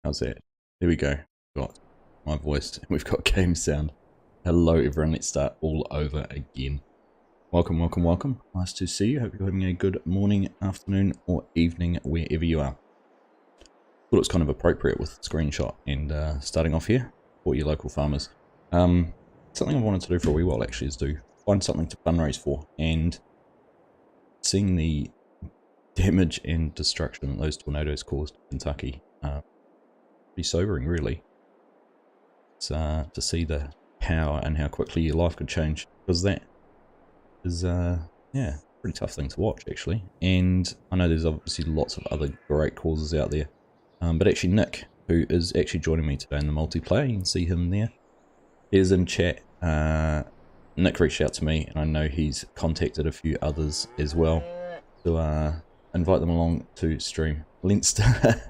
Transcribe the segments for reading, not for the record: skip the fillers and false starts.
How's that? There we go. We've got my voice and we've got game sound. Hello everyone, let's start all over again. Welcome, welcome, welcome. Nice to see you. Hope you're having a good morning, afternoon or evening wherever you are. Thought it was kind of appropriate with the screenshot and starting off here for your local farmers. Something I've wanted to do for a wee while actually is to find something to fundraise for, and seeing the damage and destruction that those tornadoes caused in Kentucky. Pretty sobering, really. It's to see the power and how quickly your life could change, because that is yeah, pretty tough thing to watch actually. And I know there's obviously lots of other great causes out there, but actually Nick, who is actually joining me today in the multiplayer, you can see him there, is in chat. Nick reached out to me, and I know he's contacted a few others as well to invite them along to stream. Leinster.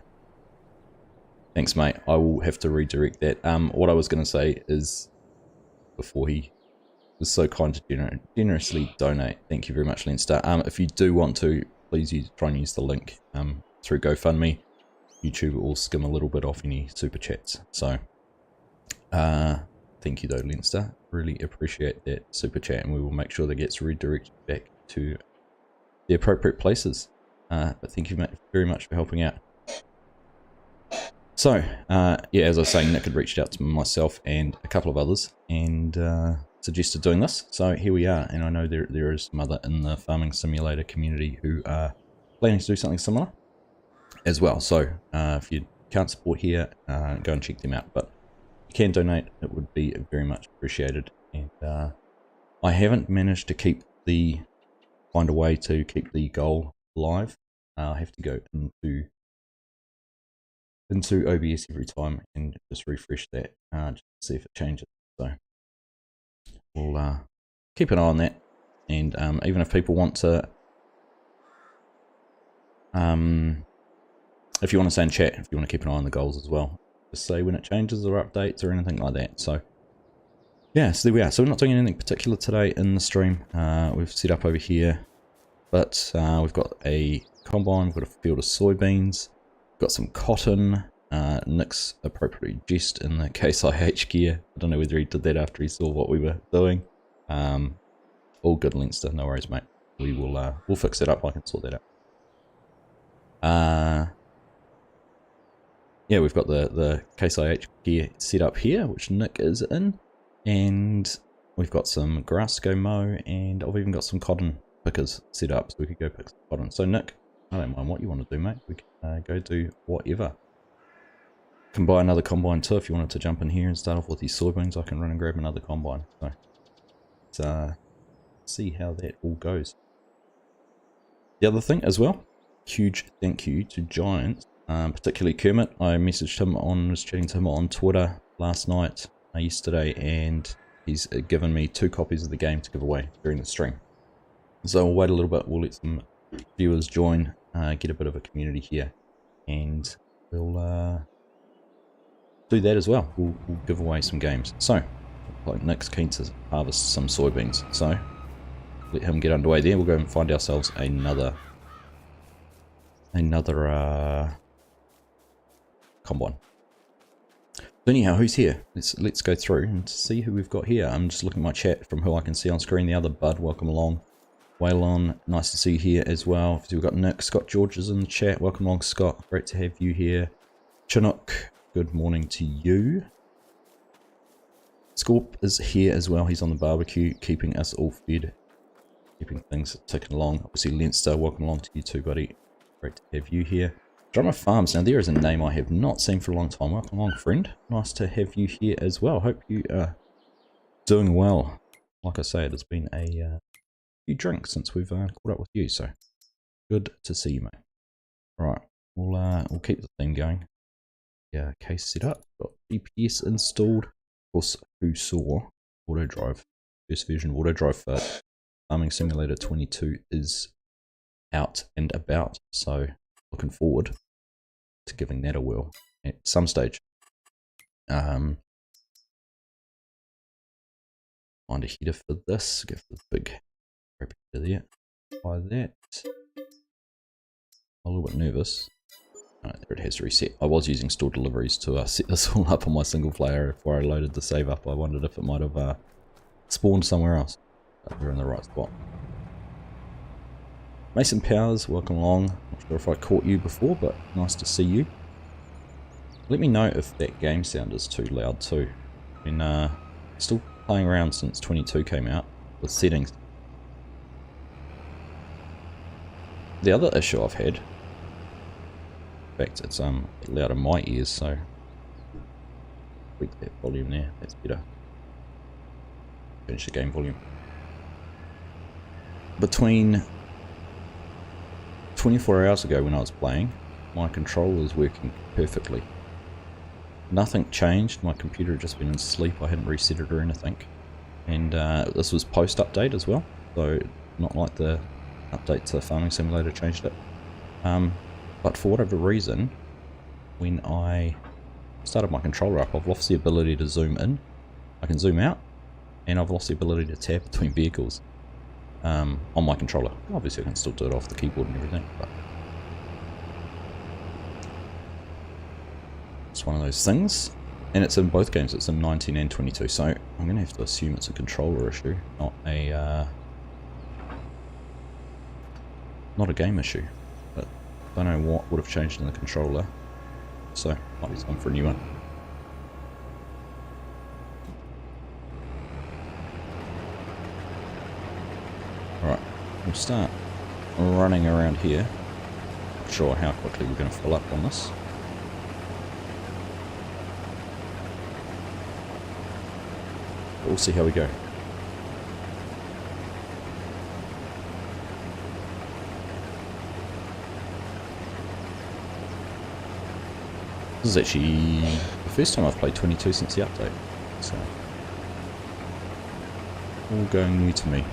Thanks, mate. I will have to redirect that. What I was going to say is, before he was so kind to generously donate, thank you very much, Leinster. If you do want to, please try and use the link through GoFundMe. YouTube will skim a little bit off any super chats. So, thank you though, Leinster. Really appreciate that super chat, and we will make sure that gets redirected back to the appropriate places. But thank you very much for helping out. So, yeah, as I was saying, Nick had reached out to myself and a couple of others and suggested doing this. So here we are, and I know there is some other in the farming simulator community who are planning to do something similar as well. So if you can't support here, go and check them out. But if you can donate, it would be very much appreciated. And I haven't managed to find a way to keep the goal live. I'll have to go into OBS every time and just refresh that, just to see if it changes. So we'll keep an eye on that, and even if people want to, if you want to say in chat, if you want to keep an eye on the goals as well, just say when it changes or updates or anything like that. So yeah, so there we are. So we're not doing anything particular today in the stream. We've set up over here, but we've got a combine, we've got a field of soybeans, got some cotton. Nick's appropriately dressed in the Case IH gear. I don't know whether he did that after he saw what we were doing. All good, Leinster. No worries, mate. We will we'll fix that up. I can sort that out. Yeah, we've got the Case IH gear set up here, which Nick is in, and we've got some grass to go mow, and I've even got some cotton pickers set up so we could go pick some cotton. So Nick, I don't mind what you want to do, mate. We can go do whatever. Can buy another combine too if you wanted to jump in here and start off with these soybeans. I can run and grab another combine. So let's see how that all goes. The other thing as well, huge thank you to Giants, particularly Kermit. I messaged him was chatting to him on Twitter last night, yesterday, and he's given me 2 copies of the game to give away during the stream. So we'll wait a little bit. We'll let some viewers join, get a bit of a community here, and we'll do that as well. We'll give away some games. So, like Nick's keen to harvest some soybeans, so let him get underway there. We'll go and find ourselves another combine. So anyhow, who's here? Let's go through and see who we've got here. I'm just looking at my chat from who I can see on screen. The other Bud, welcome along. Waylon, nice to see you here as well. So we've got Nick. Scott George is in the chat. Welcome along, Scott. Great to have you here. Chinook, good morning to you. Scorp is here as well. He's on the barbecue, keeping us all fed, keeping things ticking along. Obviously, Leinster, welcome along to you too, buddy. Great to have you here. Drummer Farms, now there is a name I have not seen for a long time. Welcome along, friend. Nice to have you here as well. Hope you are doing well. Like I say, it has been a few drinks since we've caught up with you, so good to see you, mate. Right, we'll keep the theme going. Yeah, case set up, got GPS installed. Of course, who saw auto drive, first version of auto drive for Farming Simulator 22 is out and about, so looking forward to giving that a whirl at some stage. Find a header for this, go for the big header there. Apply that. I'm a little bit nervous. Alright, there it has reset. I was using store deliveries to set this all up on my single player before I loaded the save up. I wondered if it might have spawned somewhere else. But we're in the right spot. Mason Powers, welcome along. Not sure if I caught you before, but nice to see you. Let me know if that game sound is too loud too. I've been still playing around since 22 came out with settings. The other issue I've had, in fact it's loud in my ears, so tweak that volume there, that's better. Finish the game volume. Between 24 hours ago when I was playing, my controller was working perfectly. Nothing changed, my computer had just been in sleep, I hadn't reset it or anything. And this was post-update as well, so not like the update to Farming Simulator changed it. But for whatever reason, when I started my controller up, I've lost the ability to zoom in. I can zoom out, and I've lost the ability to tab between vehicles on my controller. Obviously I can still do it off the keyboard and everything, but it's one of those things. And it's in both games, it's in 19 and 22, so I'm going to have to assume it's a controller issue, not a game issue. But I don't know what would have changed in the controller, so might be time for a new one. Alright, we'll start running around here. Not sure how quickly we're going to fill up on this. But we'll see how we go. This is actually the first time I've played 22 since the update, so all going new to me.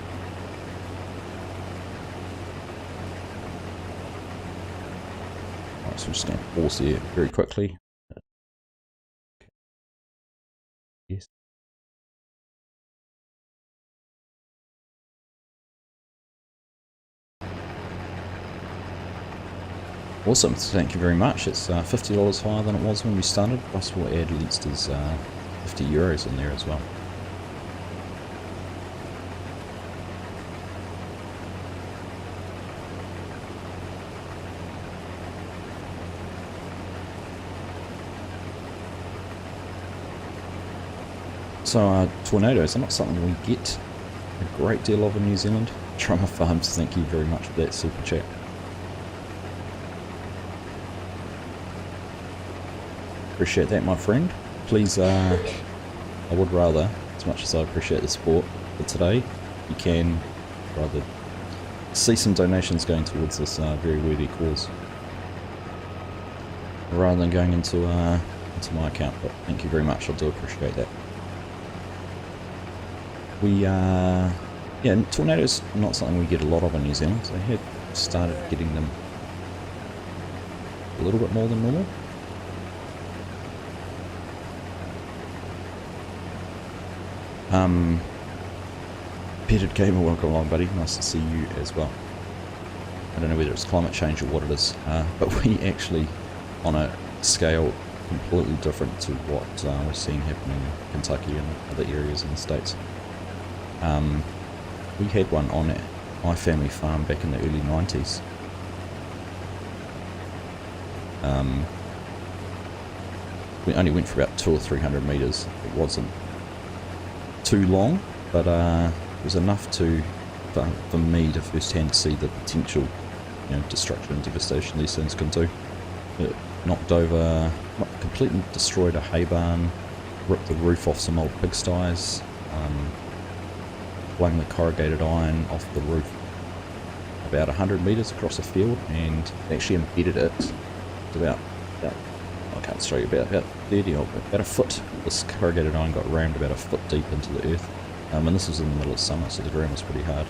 Alright, so I'm just going to pause here very quickly. Yes. Awesome, thank you very much. It's $50 higher than it was when we started, plus we'll add Leinster's €50 in there as well. So tornadoes are not something we get a great deal of in New Zealand. Trauma Farms, thank you very much for that super chat. Appreciate that, my friend. Please, I would rather, as much as I appreciate the support for today, you can rather see some donations going towards this very worthy cause, rather than going into my account. But thank you very much. I do appreciate that. Yeah, tornadoes are not something we get a lot of in New Zealand. They had started getting them a little bit more than normal. Petted Gamer, welcome along, buddy. Nice to see you as well. I don't know whether it's climate change or what it is, but we actually, on a scale completely different to what we're seeing happening in Kentucky and other areas in the States. We had one on my family farm back in the early 90s. We only went for about 200 or 300 meters. It wasn't too long, but it was enough for me to firsthand see the potential, destruction and devastation these things can do. It knocked over, completely destroyed a hay barn, ripped the roof off some old pigsties, flung the corrugated iron off the roof about 100 meters across a field, and actually embedded it to about I can't show you, about 30 or about a foot. This corrugated iron got rammed about a foot deep into the earth, and this was in the middle of summer, so the ground was pretty hard.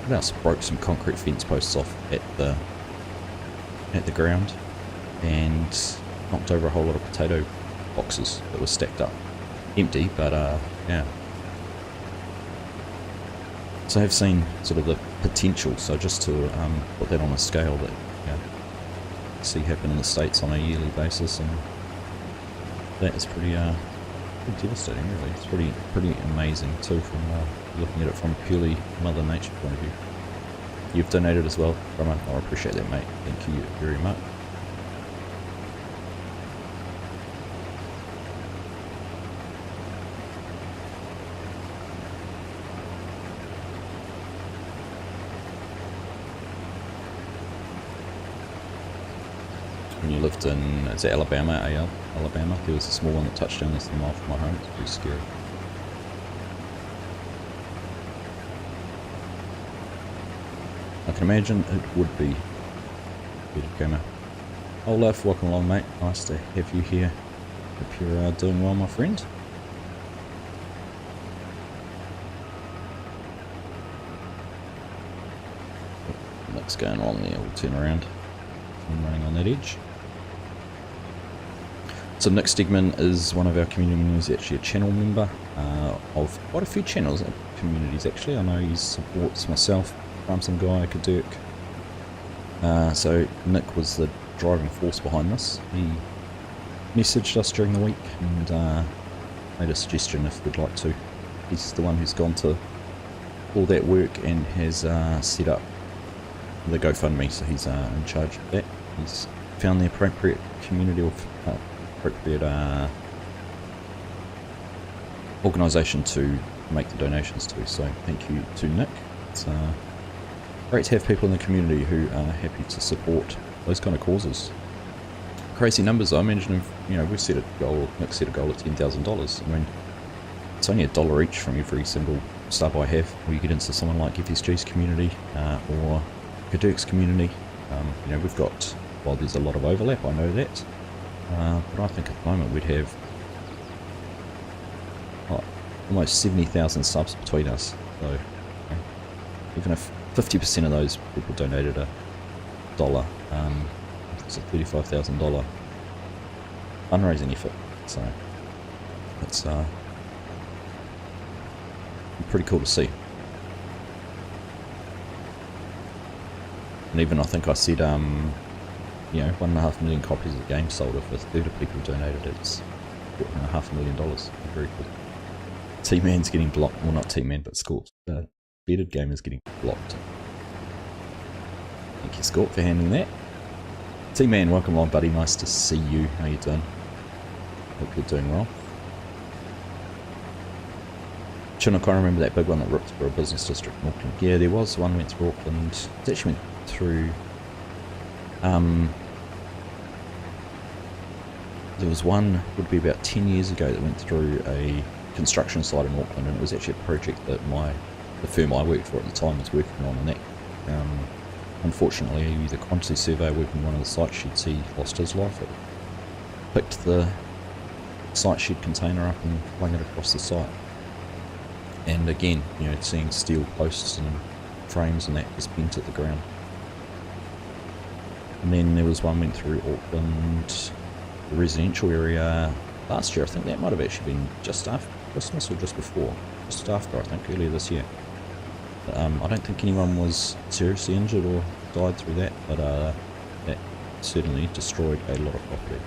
What else? Broke some concrete fence posts off at the ground, and knocked over a whole lot of potato boxes that were stacked up, empty, but yeah. So I've seen sort of the potential, so just to put that on a scale that see happen in the States on a yearly basis, and that is pretty devastating really. It's pretty amazing too from looking at it from purely Mother Nature point of view. You've donated as well, Roman. I appreciate that, mate. Thank you very much. When you lived in, is it Alabama, Alabama? There was a small one that touched down less than a mile from my home. It's pretty scary. I can imagine it would be. Gamer. Olaf, welcome along, mate. Nice to have you here. Hope you're doing well, my friend. What's going on there? We'll turn around. I'm running on that edge. So Nick Stegman is one of our community members, actually a channel member of quite a few channels and communities actually. I know he supports myself, Farmson Guy, Kadurk. So Nick was the driving force behind this. He messaged us during the week and made a suggestion if we'd like to. He's the one who's gone to all that work and has set up the GoFundMe, so he's in charge of that. He's found the appropriate community or appropriate organisation to make the donations to, so thank you to Nick. It's great to have people in the community who are happy to support those kind of causes. Crazy numbers though. I imagine if, we set a goal, Nick set a goal of $10,000. I mean, it's only $1 each from every single sub I have. Or you get into someone like FSG's community or Kadurk's community. We've got, while there's a lot of overlap, I know that, but I think at the moment we'd have almost 70,000 subs between us. So even if 50% of those people donated $1, it's a $35,000 fundraising effort. So it's pretty cool to see. And even I think I said, 1.5 million copies of the game sold if a third of people donated it. It's $4.5 million. Very cool. T-Man's getting blocked. Well, not T-Man, but Scorp. Bearded Gamer's getting blocked. Thank you, Scorp, for handling that. T-Man, welcome along, buddy. Nice to see you. How you doing? Hope you're doing well. Chinook, I remember that big one that ripped through a business district in Auckland. Yeah, there was one went through Auckland. It actually went through... there was one, would be about 10 years ago, that went through a construction site in Auckland, and it was actually a project that the firm I worked for at the time was working on, and that unfortunately the quantity surveyor working on one of the site sheds, he lost his life. It picked the site shed container up and flung it across the site. And again, seeing steel posts and frames and that just bent at the ground. And then there was one went through Auckland, the residential area last year. I think that might have actually been just after Christmas or just before. Just after, I think, earlier this year. But, I don't think anyone was seriously injured or died through that, but that certainly destroyed a lot of property.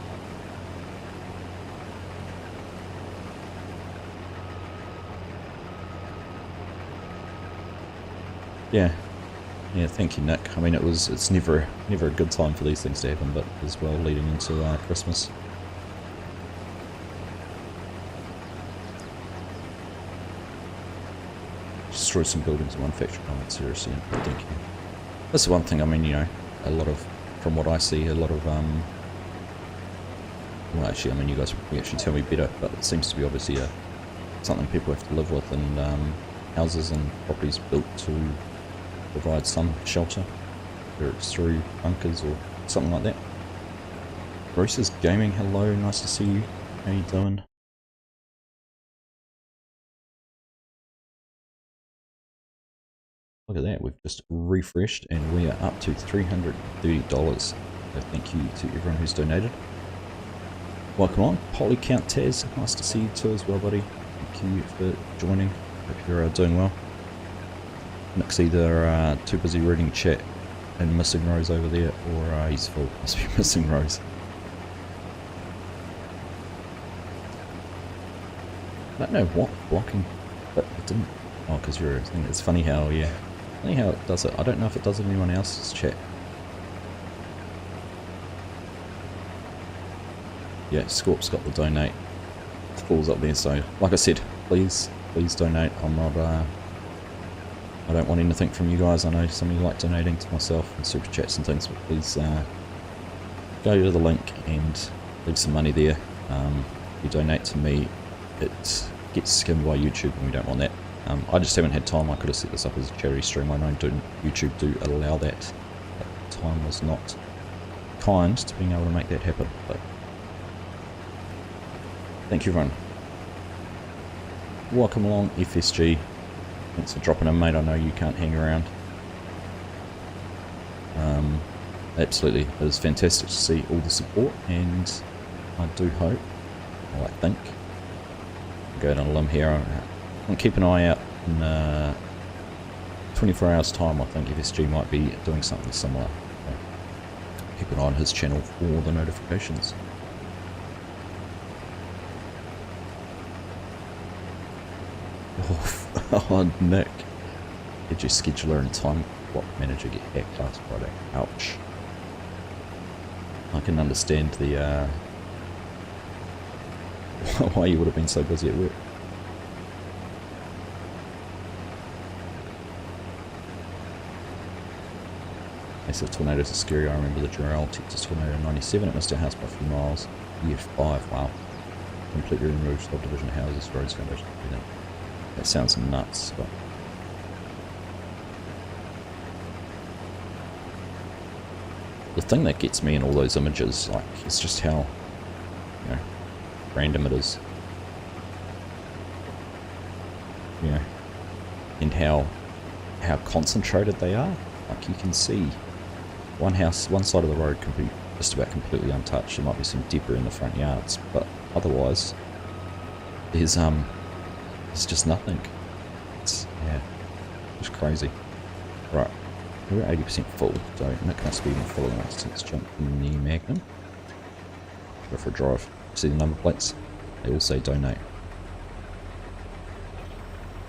Yeah, thank you, Nick. I mean, it's never a good time for these things to happen, but as well leading into Christmas. Destroy some buildings in one factory. Oh, seriously, thank you. That's the one thing. I mean, a lot of, from what I see, a lot of well, actually, I mean, you guys will actually tell me better, but it seems to be obviously something people have to live with, and houses and properties built to provide some shelter, whether it's through bunkers or something like that. Bruce's Gaming, hello, nice to see you. How you doing? Look at that, we've just refreshed and we are up to $330. So thank you to everyone who's donated. Welcome on, Polycount Taz, nice to see you too as well, buddy. Thank you for joining. Hope you're doing well. Nick's either too busy reading chat and missing Rose over there, or he's full. Must be missing Rose. I don't know what blocking, but it didn't. Oh, because you're a thing. It's funny how, yeah. Funny how it does it. I don't know if it does it in anyone else's chat. Yeah, Scorp's got the donate. It falls up there, so like I said, please donate. I'm not, I don't want anything from you guys. I know some of you like donating to myself and super chats and things, but please go to the link and leave some money there. If you donate to me, it gets skimmed by YouTube, and we don't want that. I just haven't had time. I could have set this up as a charity stream. I know YouTube do allow that, but time was not kind to being able to make that happen. But thank you, everyone. Welcome along, FSG. Thanks for dropping in, mate. I know you can't hang around. Absolutely, it is fantastic to see all the support, and I do hope, well, I think, I'll go down a limb here, and keep an eye out in 24 hours time. I think FSG might be doing something similar. So keep an eye on his channel for the notifications. Oh, Nick. Did your scheduler and time block manager get hacked last Friday? Ouch. I can understand the why you would have been so busy at work. Massive tornadoes are scary. I remember the Jarrell Texas tornado in 97. It missed our house by a few miles. Year 5. Wow. Completely removed subdivision houses, roads, foundations, everything. That sounds nuts, but the thing that gets me in all those images, like, it's just how, you know, random it is. You know, and how concentrated they are. Like, you can see one house, one side of the road can be just about completely untouched. There might be some debris in the front yards, but otherwise, there's just nothing. It's, yeah, it's crazy. Right, we're 80% full, so Nick must be even following us. Let's jump in the Magnum. Go for a drive. See the number plates? They all say donate.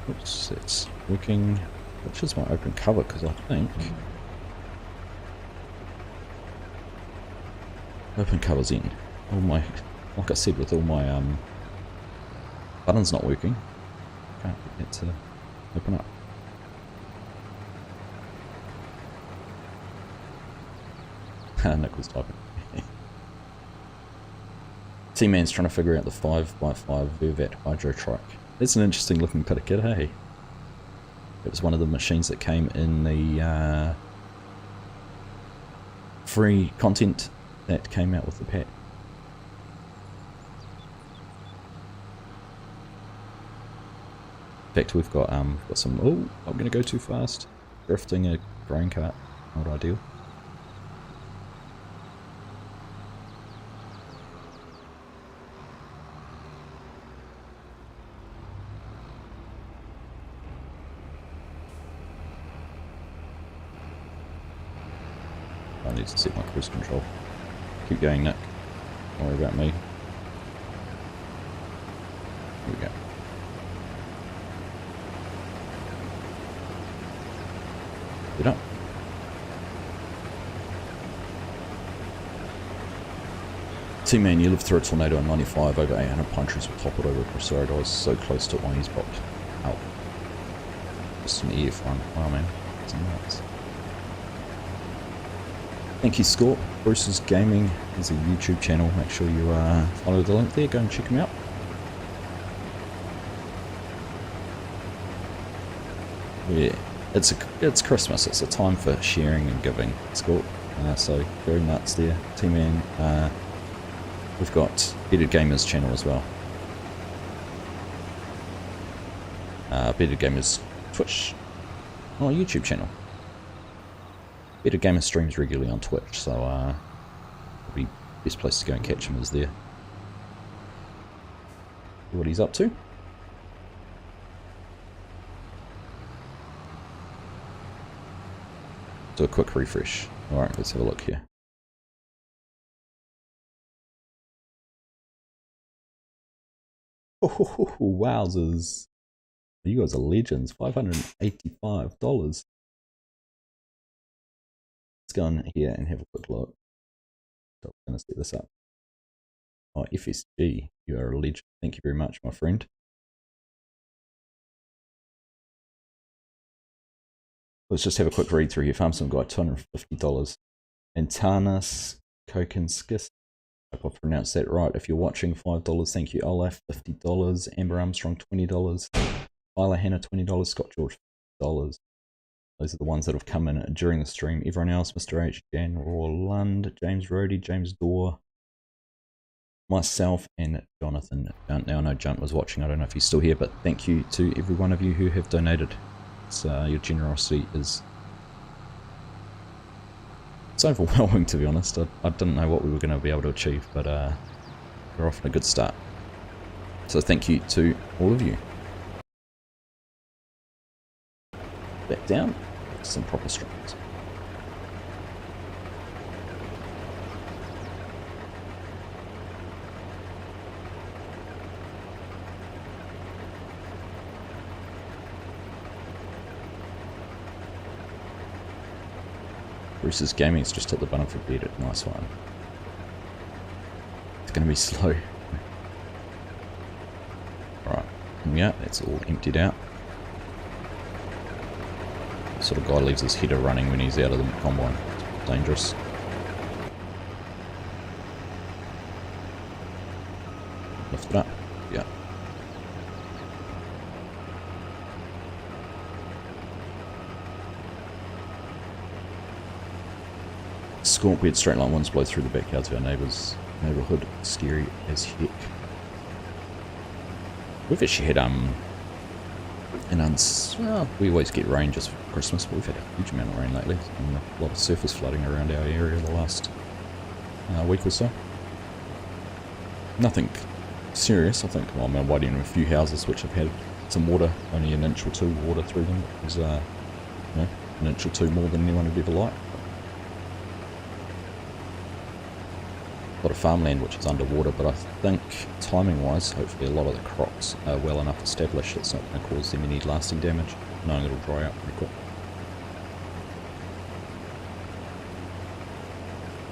Oops, it's working. Which is my open cover, because I think open cover's in. All my, like I said, with all my buttons not working, can't get it to open up. Nick was typing. T-Man's trying to figure out the 5x5 Vervat Hydro Trike. That's an interesting looking bit of kit, hey? It was one of the machines that came in the free content that came out with the pack. In fact, we've got some. Oh, I'm going to go too fast. Drifting a grain cart, not ideal. I need to set my cruise control. Keep going, Nick. Don't worry about me. Here we go. Get up. T-Man, you lived through a tornado in 95. Over 800 pine trees were toppled over across the road. I was so close to it when he's popped out. Just an EF one. Wow, man. It's nuts. Thank you, Scorp. Bruce's Gaming is a YouTube channel. Make sure you follow the link there. Go and check him out. Yeah, it's Christmas. It's a time for sharing and giving, Scorp. So very nuts there, T-Man. We've got Bearded Gamers channel as well. Bearded Gamers Twitch, YouTube channel. Bearded Gamer streams regularly on Twitch, so probably best place to go and catch him is there. See what he's up to. Do a quick refresh. Alright, let's have a look here. Oh, wowzers. You guys are legends. $585. Let's go in here and have a quick look. I'm going to set this up. Oh, FSG, you are a legend. Thank you very much, my friend. Let's just have a quick read through here. Farmson got $250. Antanas Kokinskis. I hope I pronounced that right. If you're watching, $5. Thank you, Olaf. $50. Amber Armstrong, $20. Tyler Hannah, $20. Scott George, $50. Those are the ones that have come in during the stream. Everyone else, Mr. H, Jan Roland, James Rody, James Dorr, myself, and Jonathan Junt. Now I know Junt was watching. I don't know if he's still here, but thank you to every one of you who have donated. Your generosity is... it's overwhelming, to be honest. I didn't know what we were going to be able to achieve, but we're off to a good start. So thank you to all of you. Back down, some proper strings. Bruce's Gaming's just hit the button for beat it. Nice one. It's going to be slow. Alright, yeah, that's all emptied out. Sort of guy leaves his header running when he's out of the combine. It's dangerous. Lift it up. Yeah. Scorp, we had straight line ones blow through the backyards of our neighbourhood. Scary as heck. We've actually had well, we always get rain just for Christmas, but we've had a huge amount of rain lately, and a lot of surface flooding around our area the last week or so. Nothing serious. I think, well, I'm waiting in a few houses which have had some water, only an inch or two water through them. It was, you know, an inch or two more than anyone would ever like. A lot of farmland which is underwater, but I think timing wise, hopefully a lot of the crops are well enough established it's not going to cause them any lasting damage, knowing it'll dry out pretty quick.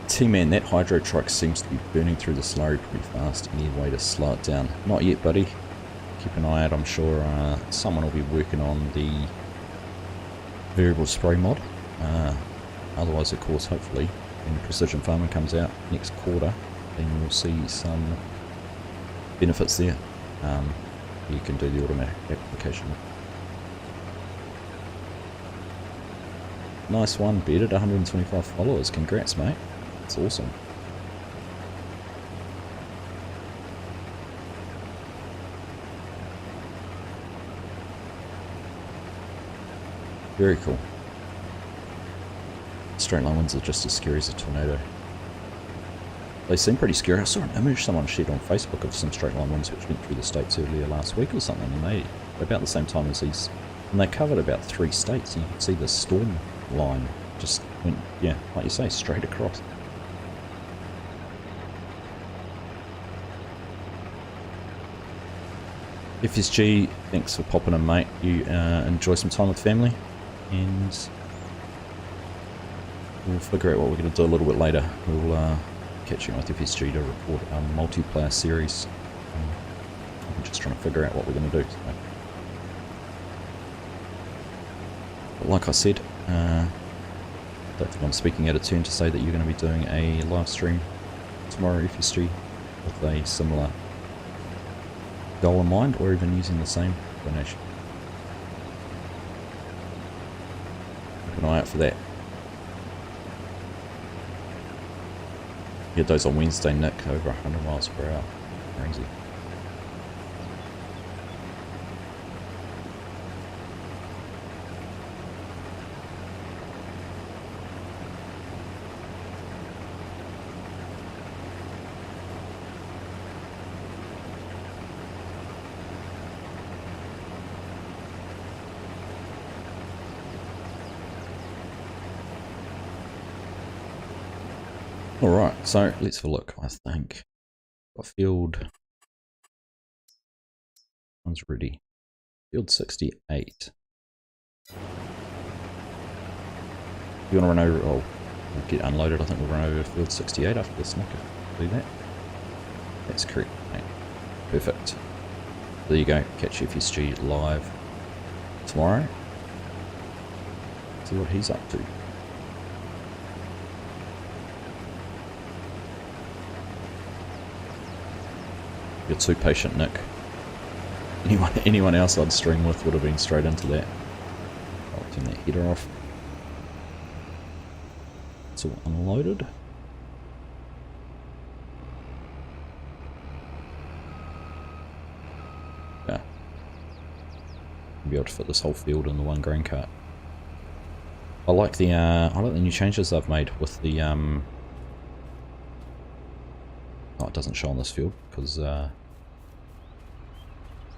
T-Man, that hydro truck seems to be burning through the slurry pretty fast. Any way to slow it down? Not yet, buddy. Keep an eye out. I'm sure someone will be working on the variable spray mod. Otherwise, of course, hopefully when precision farming comes out next quarter, then we'll see some benefits there. You can do the automatic application. Nice one, Bearded, 125 followers. Congrats, mate. That's awesome. Very cool. Straight line winds are just as scary as a tornado. They seem pretty scary. I saw an image someone shared on Facebook of some straight line winds which went through the states earlier last week or something, and they about the same time as these, and they covered about 3 states, and you could see the storm line just went, yeah, like you say, straight across. FSG, thanks for popping in, mate. You enjoy some time with family, and we'll figure out what we're going to do a little bit later. We'll catch you with FSG to record our multiplayer series. I'm just trying to figure out what we're going to do. So. But like I said, I don't think I'm speaking out of turn to say that you're going to be doing a live stream tomorrow FSG with a similar goal in mind, or even using the same donation. Keep an eye out for that. Get those on Wednesday, Nick, over 100 miles per hour. Crazy. Alright, so let's have a look. I think got field one's ready. Field 68. You want to run over? Oh, we'll get unloaded. I think we'll run over field 68 after this. Nick, do that. That's correct, mate. Perfect. There you go. Catch FSG live tomorrow. See what he's up to. You're too patient, Nick. Anyone else I'd string with would have been straight into that. I'll turn that header off. It's all unloaded. Yeah. I'll be able to fit this whole field in the one grain cart. I like the new changes they've made with the oh, it doesn't show on this field because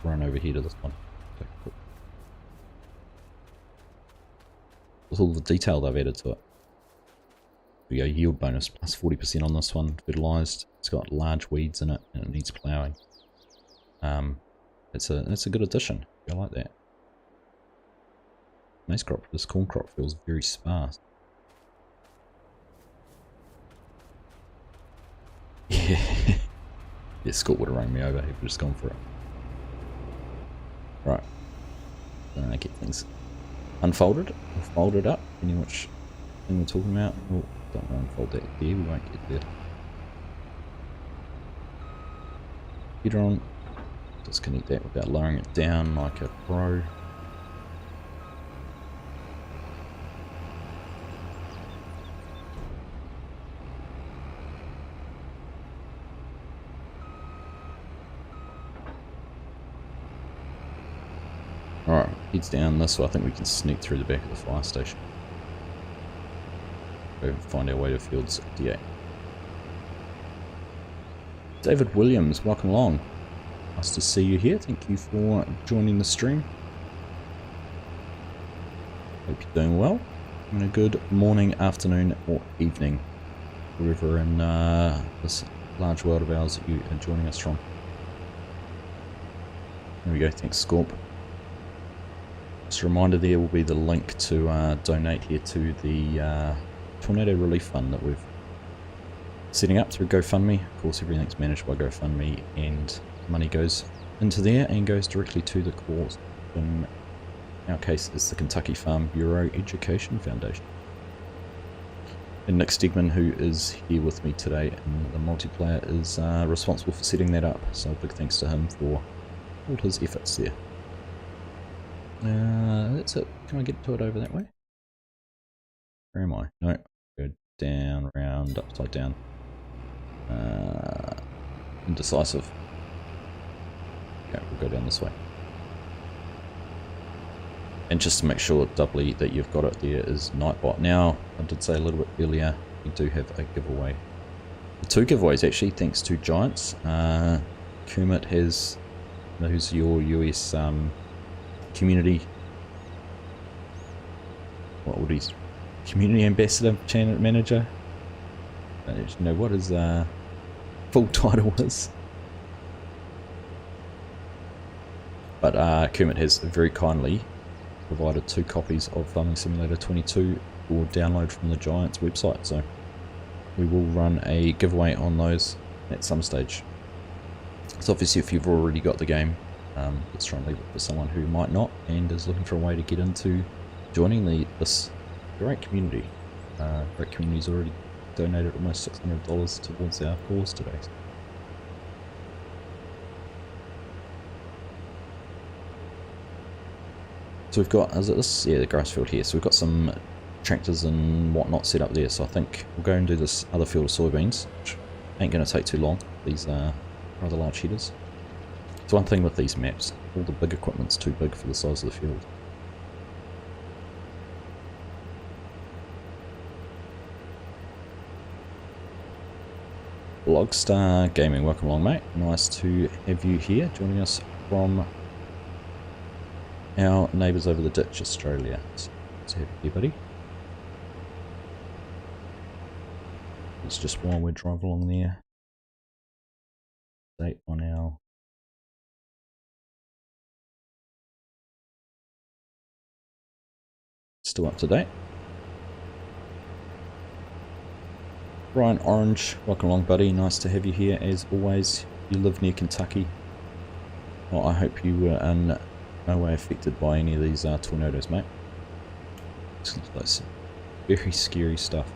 run over here to this one. Okay, cool. With all the detail they've added to it. We go yield bonus plus 40% on this one, fertilized. It's got large weeds in it and it needs ploughing. It's a good addition. I like that. Maize crop, this corn crop feels very sparse. Yeah. Yeah, Scott would have rang me over, he would have just gone for it. Right. Get things unfolded or folded up, depending which thing we're talking about. Oh, don't want to unfold that there, we won't get there. Heater on. Disconnect that without lowering it down like a pro. Alright, heads down this way. I think we can sneak through the back of the fire station. Go and find our way to field 68. David Williams, welcome along. Nice to see you here. Thank you for joining the stream. Hope you're doing well. And a good morning, afternoon, or evening, wherever in this large world of ours that you are joining us from. There we go. Thanks, Scorp. Just a reminder, there will be the link to donate here to the Tornado Relief Fund that we're setting up through GoFundMe. Of course, everything's managed by GoFundMe, and money goes into there and goes directly to the cause. In our case, it's the Kentucky Farm Bureau Education Foundation. And Nick Stegman, who is here with me today in the multiplayer, is responsible for setting that up. So big thanks to him for all his efforts there. That's it. Can I get to it over that way? Where am I? No. Go down, round, upside down. Indecisive. Okay, we'll go down this way. And just to make sure doubly that you've got it, there is Nightbot. Now, I did say a little bit earlier, we do have a giveaway. 2 giveaways actually, thanks to Giants. Kermit has, who's your US community, what would he, community ambassador, channel manager? I don't know what his full title is. But Kermit has very kindly provided 2 copies of Farming Simulator 22 for download from the Giants website, so we will run a giveaway on those at some stage. So obviously if you've already got the game, let's try and leave it for someone who might not and is looking for a way to get into joining this great community. Great community's already donated almost $600 towards our cause today. So we've got, is it this? Yeah, the grass field here. So we've got some tractors and whatnot set up there. So I think we'll go and do this other field of soybeans, which ain't going to take too long. These are rather large headers. So one thing with these maps, all the big equipment's too big for the size of the field. Logstar Gaming, welcome along, mate. Nice to have you here, joining us from our neighbours over the ditch, Australia. So have you here, buddy. It's just while we're driving along there. Date on our still up to date. Brian Orange, welcome along, buddy. Nice to have you here as always. You live near Kentucky. Well, I hope you were in no way affected by any of these tornadoes, mate. That's very scary stuff.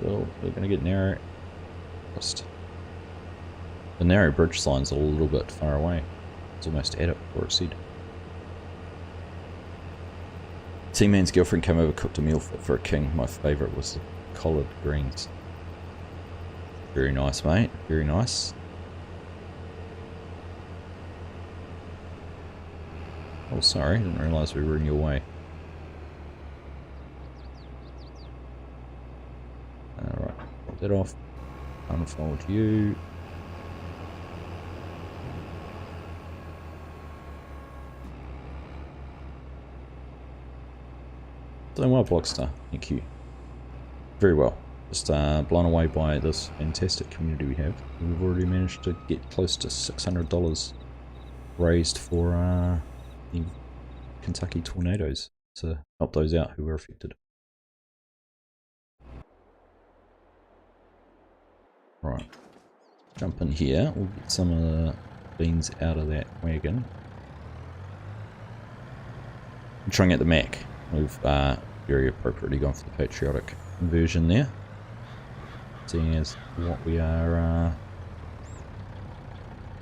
Oh, they're going to get narrow. Just the narrow bridge sign's a little bit far away. It's almost at it before it said. T-Man's girlfriend came over, cooked a meal fit for a king. My favourite was the collard greens. Very nice, mate. Very nice. Oh, sorry. Didn't realise we were in your way. Alright. Put that off. Unfold you. Doing well, Blockstar. Thank you. Very well. Just blown away by this fantastic community we have. We've already managed to get close to $600 raised for the Kentucky tornadoes to help those out who were affected. Right. Jump in here. We'll get some of the beans out of that wagon. I'm trying out the Mac. We've very appropriately gone for the patriotic version there, seeing as what we are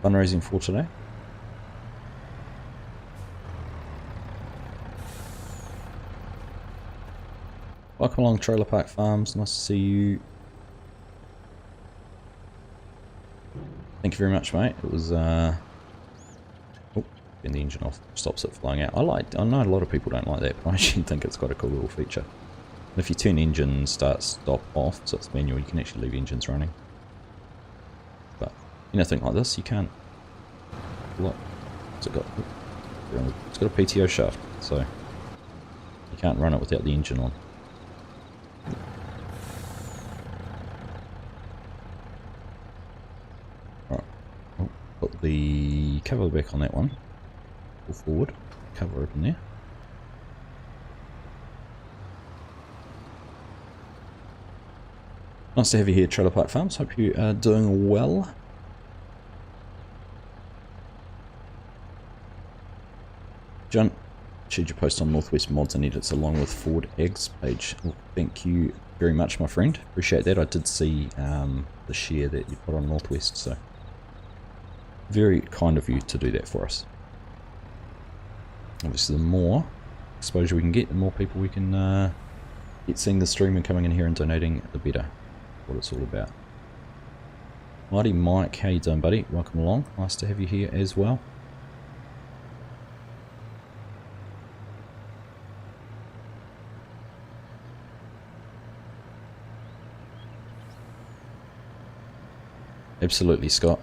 fundraising for today. Welcome along, Trailer Park Farms. Nice to see you. Thank you very much, mate. It was turn the engine off, stops it flying out. I know a lot of people don't like that, but I actually think it's quite a cool little feature. And if you turn engine start stop off, so it's manual, you can actually leave engines running. But anything like this, you can't. Look, it's got a PTO shaft, so you can't run it without the engine on. Right, put the cover back on that one. Pull forward, cover open there. Nice to have you here, Trailer Park Farms. Hope you are doing well. John, shared your post on Northwest Mods and Edits along with Ford Eggs page. Well, thank you very much, my friend. Appreciate that. I did see the share that you put on Northwest, so very kind of you to do that for us. Obviously, the more exposure we can get, the more people we can get seeing the stream and coming in here and donating, the better. What it's all about. Mighty Mike, how you doing, buddy? Welcome along. Nice to have you here as well. Absolutely, Scott.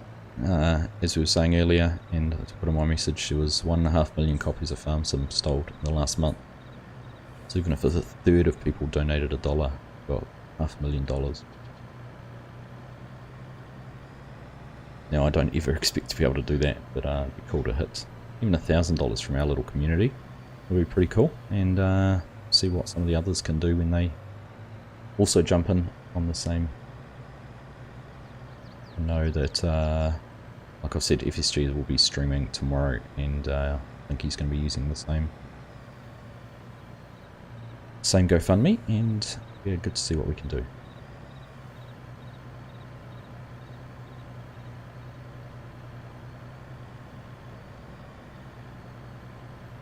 As we were saying earlier, and to put in my message, there was 1.5 million copies of Farm Sim sold in the last month. So even if a third of people donated $1, got $500,000. Now, I don't ever expect to be able to do that, but it'd be cool to hit even $1,000 from our little community. Would be pretty cool, and see what some of the others can do when they also jump in on the same. I know that, like I said, FSG will be streaming tomorrow, and I think he's going to be using the same GoFundMe, and yeah, good to see what we can do.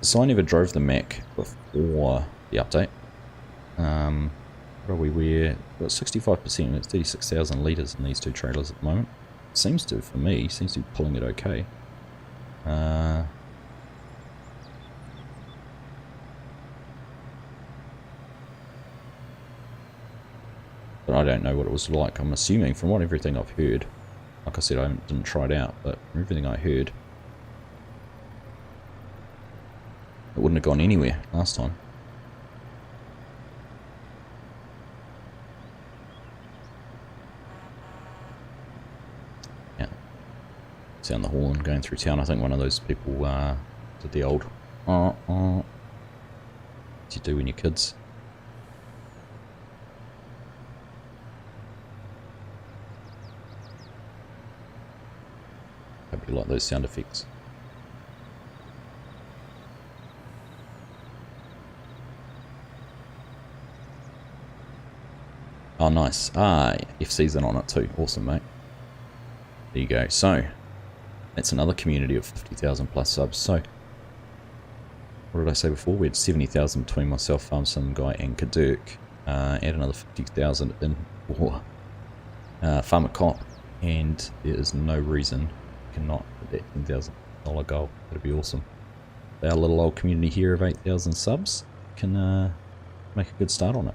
So I never drove the Mac before the update. What are we? We're got 65%. It's 36,000 litres in these two trailers at the moment. Seems to, for me, seems to be pulling it okay. But I don't know what it was like. I'm assuming from everything I've heard. Like I said, I didn't try it out, but from everything I heard, It wouldn't have gone anywhere last time. Yeah. Sound the horn going through town. I think one of those people did the old as you do when you're kids. Hope you like those sound effects. Oh, nice. Ah, FC's in on it too. Awesome, mate. There you go. So, that's another community of 50,000 plus subs. So, what did I say before? We had 70,000 between myself, FarmSim Guy, and Kadurk. Add another 50,000 in for Farmer Cop. And there is no reason you cannot hit that $10,000 goal. That'd be awesome. Our little old community here of 8,000 subs can make a good start on it.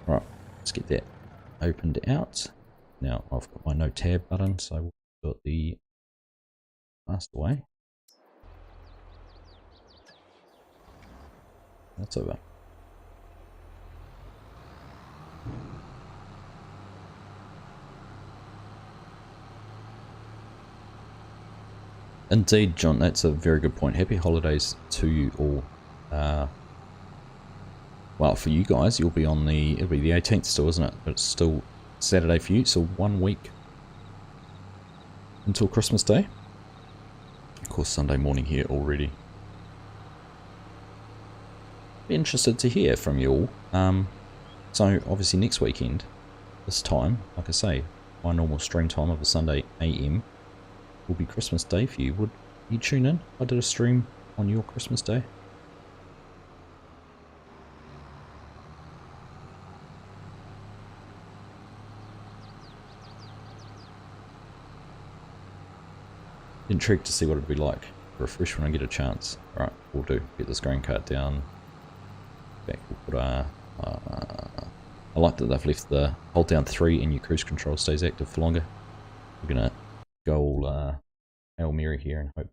Right. Let's get that opened out. Now I've got my no tab button, so we'll do it the fast way. That's over. Indeed, John, that's a very good point. Happy holidays to you all. Well, for you guys, you'll be on it'll be the 18th still, isn't it? But it's still Saturday for you, so 1 week until Christmas Day. Of course, Sunday morning here already. Be interested to hear from you all. So, obviously next weekend, this time, like I say, my normal stream time of a Sunday AM will be Christmas Day for you. Would you tune in? I did a stream on your Christmas Day. Intrigued to see what it'd be like. Refresh when I get a chance. Alright, we'll do. Get this grain cart down. Back, we'll put I like that they've left the hold down 3 and your cruise control stays active for longer. We're gonna go all Hail Mary here and hope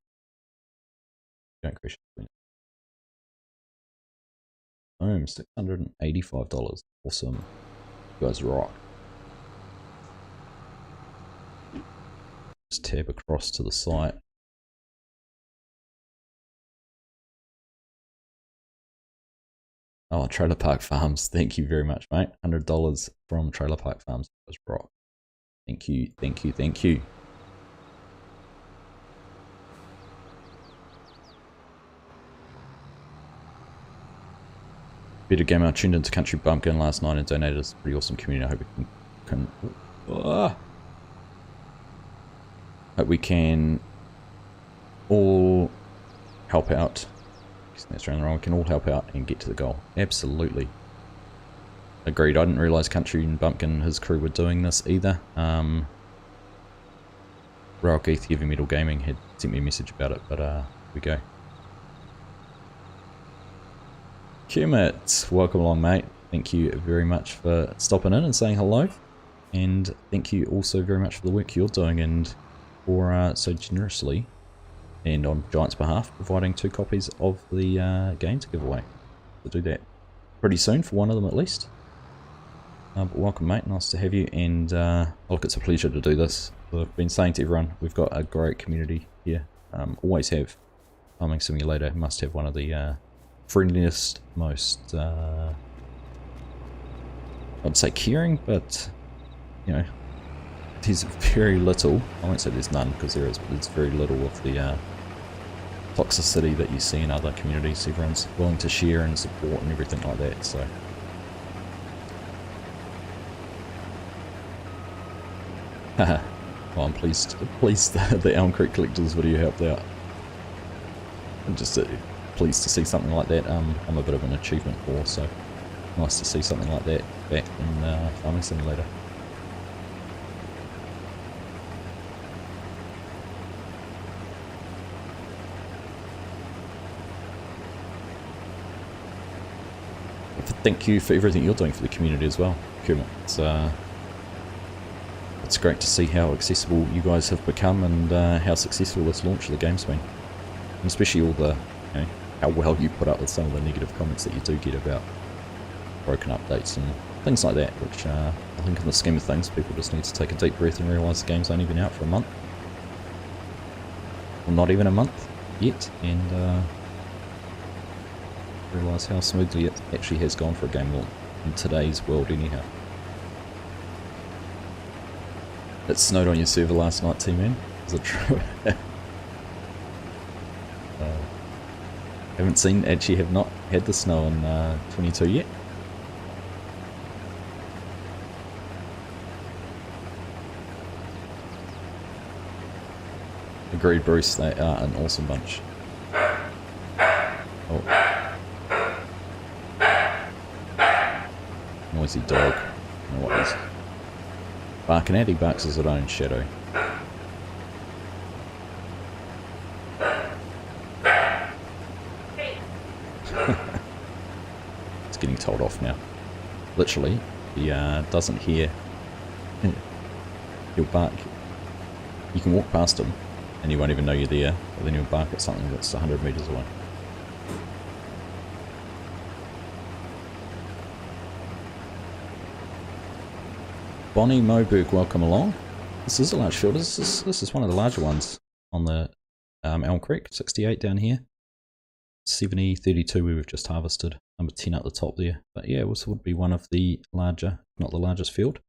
don't crash. Boom, $685. Awesome. You guys rock. Just tab across to the site. Oh, Trailer Park Farms. Thank you very much, mate. $100 from Trailer Park Farms. That was rock. Thank you, thank you, thank you. Better Gamer tuned into Country Bumpkin last night and donated us a pretty awesome community. I hope we hope we can all help out. That's around the wrong. We can all help out and get to the goal. Absolutely. Agreed. I didn't realise Country and Bumpkin and his crew were doing this either. Rail Geith Heavy Metal Gaming had sent me a message about it, but here we go. Kermit, welcome along, mate. Thank you very much for stopping in and saying hello. And thank you also very much for the work you're doing and for so generously and on Giant's behalf providing 2 copies of the game to give away. We'll do that pretty soon for one of them at least. But welcome, mate. Nice to have you. And look, it's a pleasure to do this. I've been saying to everyone, we've got a great community here. Always have. Farming Simulator must have one of the friendliest, most I'd say caring, but you know, there's very little. I won't say there's none because there is, but there's very little of the toxicity that you see in other communities. Everyone's willing to share and support and everything like that. So. Haha. Well, I'm pleased the Elm Creek Collectors video helped out. I'm just pleased to see something like that. I'm a bit of an achievement whore, so nice to see something like that back in Farming Simulator. Thank you for everything you're doing for the community as well, Kermit. It's great to see how accessible you guys have become and how successful this launch of the game's been. And especially all the how well you put up with some of the negative comments that you do get about broken updates and things like that, which I think in the scheme of things, people just need to take a deep breath and realise the game's only been out for a month. Well, not even a month yet, and realise how smoothly it actually has gone for a game launch in today's world anyhow. It snowed on your server last night, T-Man. Is it true? Have not had the snow in 22 yet. Agreed, Bruce, they are an awesome bunch. Oh. Noisy dog. I don't know what he's barking at. He barks his own shadow. It's getting told off now. Literally, he doesn't hear. He'll bark. You can walk past him and you won't even know you're there, but then he'll bark at something that's 100 meters away. Bonnie Moberg, welcome along. This is a large field. This is one of the larger ones on the Elm Creek. 68 down here. 70, 32 we've just harvested. Number 10 at the top there. But yeah, this would be one of the larger, not the largest field.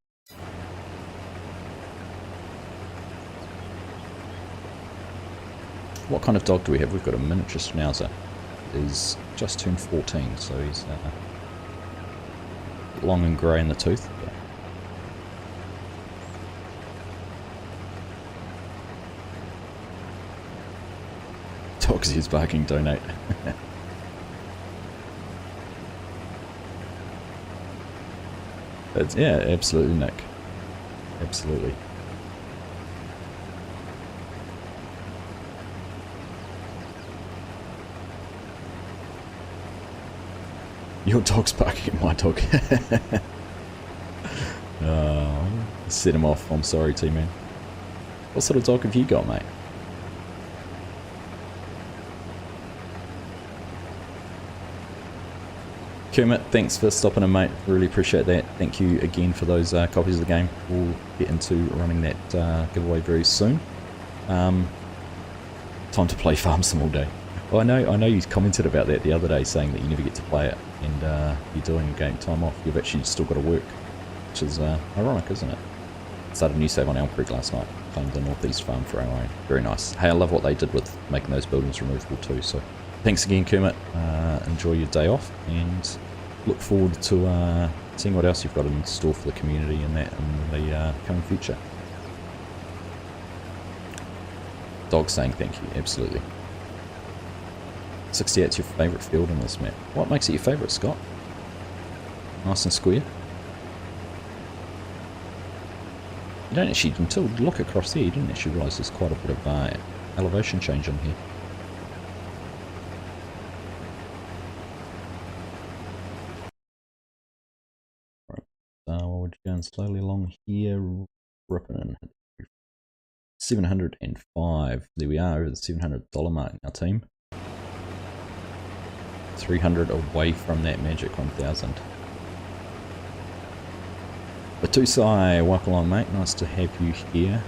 What kind of dog do we have? We've got a miniature schnauzer. He's just turned 14, so he's long and grey in the tooth. Argsy is barking, donate. Yeah, absolutely, Nick. Absolutely. Your dog's barking at my dog. Set him off. I'm sorry, T-Man. What sort of dog have you got, mate? Kermit, thanks for stopping in, mate. Really appreciate that. Thank you again for those copies of the game. We'll get into running that giveaway very soon. Time to play Farm Sim all day. Well, I know you commented about that the other day, saying that you never get to play it, and you're doing game time off. You've actually still got to work, which is ironic, isn't it? Started a new save on Elm Creek last night. Claimed the Northeast Farm for our own. Very nice. Hey, I love what they did with making those buildings removable too. So, thanks again, Kermit. Enjoy your day off, and look forward to seeing what else you've got in store for the community and that in the coming future. Dog saying thank you, absolutely. 68's your favourite field in this map. What makes it your favourite, Scott? Nice and square. You don't actually, until you look across there, you didn't actually realise there's quite a bit of elevation change in here. We're going slowly along here, ripping 705. There we are, over the $700 mark now, team. 300 away from that magic 1,000. Batusai, welcome along, mate. Nice to have you here.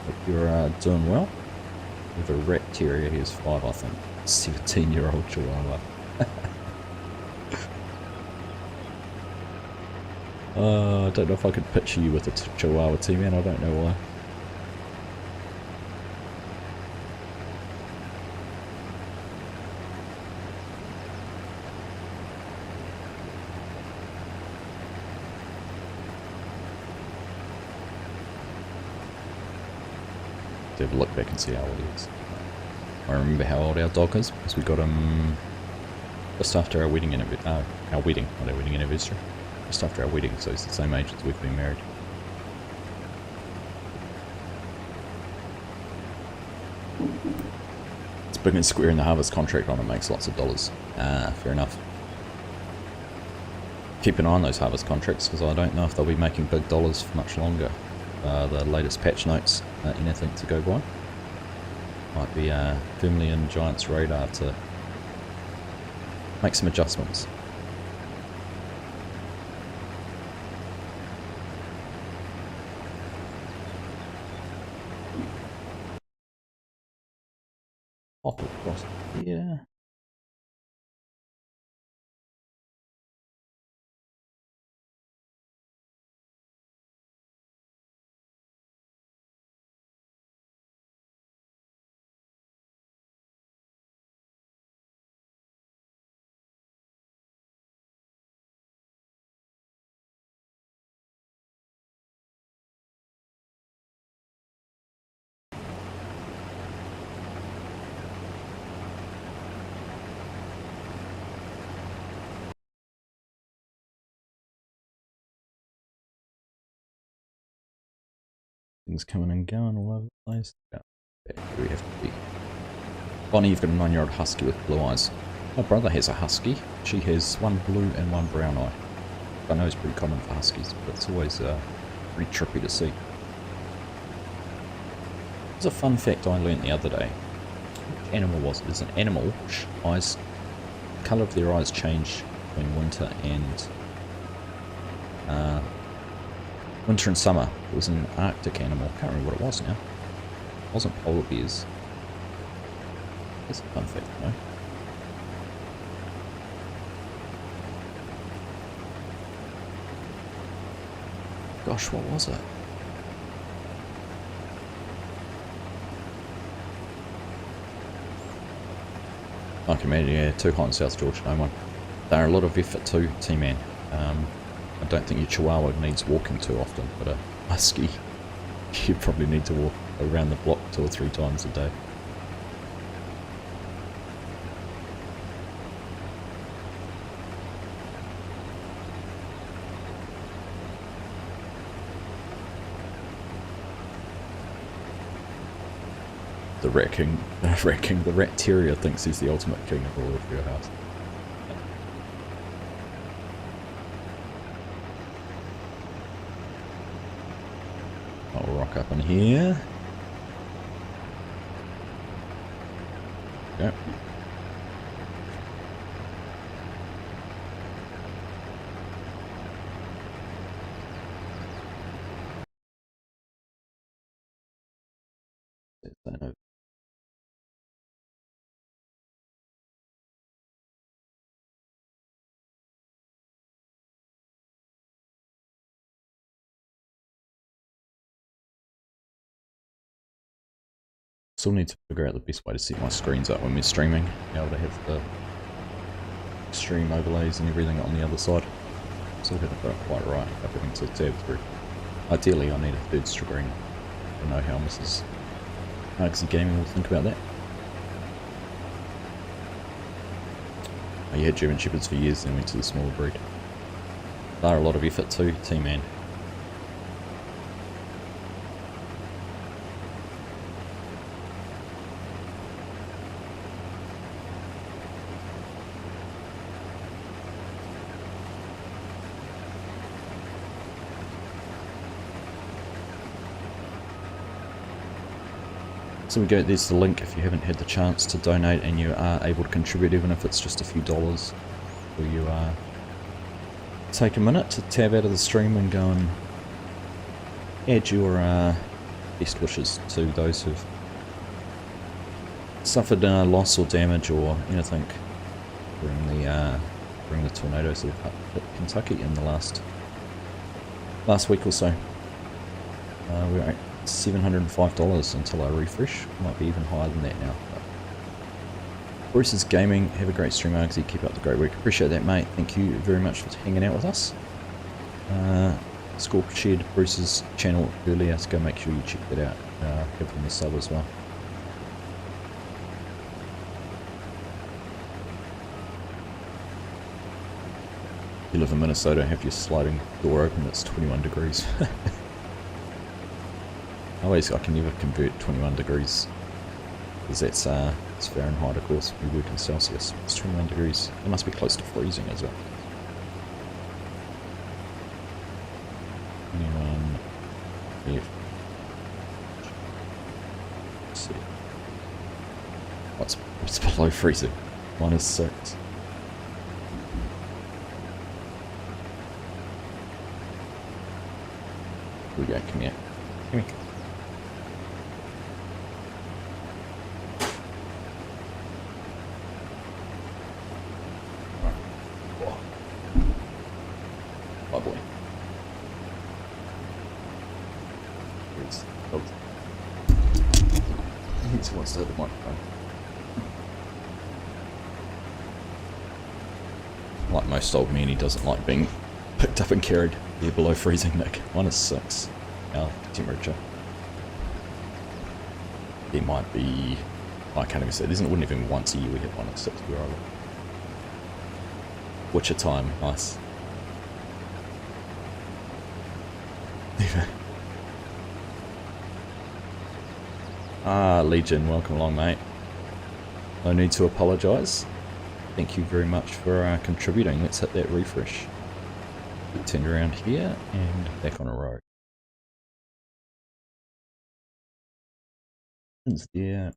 Hope you're doing well. We have a rat terrier. He's 5, I think. 17-year-old Chihuahua. I don't know if I could picture you with a Chihuahua, T-Man. I don't know why. To have a look back and see how old he is. I remember how old our dog is because we got him just after our wedding anniversary. Not our wedding anniversary. Just after our wedding, so he's the same age as we've been married. It's big and square, and the harvest contract on it makes lots of dollars. Fair enough. Keep an eye on those harvest contracts because I don't know if they'll be making big dollars for much longer. The latest patch notes, anything to go by. Might be firmly in Giant's radar to make some adjustments. Hop across here. Things coming and going all over the place. Yeah, we have to be. Bonnie, you've got a 9-year-old husky with blue eyes. My brother has a husky. She has one blue and one brown eye. I know it's pretty common for huskies, but it's always pretty trippy to see. There's a fun fact I learnt the other day. Which animal was it? There's an animal which the colour of their eyes change between winter and summer. It was an Arctic animal. I can't remember what it was now. It wasn't polar bears. That's a fun fact, you know. Gosh, what was it? I can imagine, yeah, too hot in South Georgia, no one. They're a lot of effort too, T-Man. I don't think your Chihuahua needs walking too often, but a husky, you probably need to walk around the block 2 or 3 times a day. The Rat King, the Rat Terrier thinks he's the ultimate king of all of your house. I'll rock up in here. Yep. Still need to figure out the best way to set my screens up when we're streaming. Be able to have the stream overlays and everything on the other side. Still haven't got it quite right. Everything to tab through. Ideally, I need a third screen. I don't know how Mrs. Argsy Gaming will think about that. You had German Shepherds for years, then went to the smaller breed. They're a lot of effort too, T-Man. So we go, there's the link if you haven't had the chance to donate and you are able to contribute, even if it's just a few dollars. Will you take a minute to tab out of the stream and go and add your best wishes to those who've suffered loss or damage or anything during the tornadoes that have hit Kentucky in the last week or so. We're at $705 until I refresh. Might be even higher than that now. But Bruce's Gaming, have a great stream, Argsy. Keep up the great work. Appreciate that, mate. Thank you very much for hanging out with us. Scorp shared Bruce's channel earlier, so go make sure you check that out. Give him a sub as well. If you live in Minnesota, have your sliding door open, it's 21 degrees. I can never convert 21 degrees, because that's it's Fahrenheit, of course. We work in Celsius. It's 21 degrees. It must be close to freezing as well. 21. Yeah. Let's see. What's below freezing? -6. we go, come here. Come here. Oh boy. He wants to have the microphone. Like most old men, he doesn't like being picked up and carried. Yeah, below freezing, Nick. -6 our temperature. There might be... I can't even say. It wouldn't even be once a year we hit -6 where I live. Which a time, nice. Legion, welcome along, mate. No need to apologise. Thank you very much for contributing. Let's hit that refresh. Get turned around here and back on a road. It's there.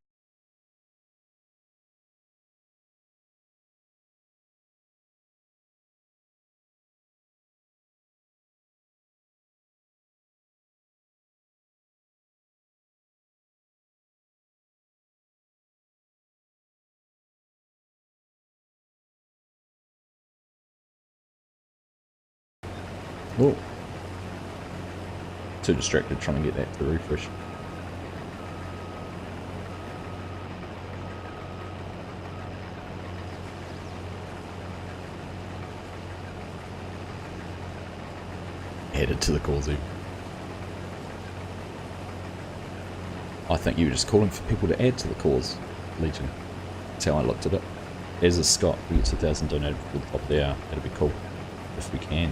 Oh. Too distracted trying to get that to refresh. Headed to the causey. I think you were just calling for people to add to the cause, Legion. That's how I looked at it. As a Scott, we get 2,000 donated for the top there. That'd be cool if we can.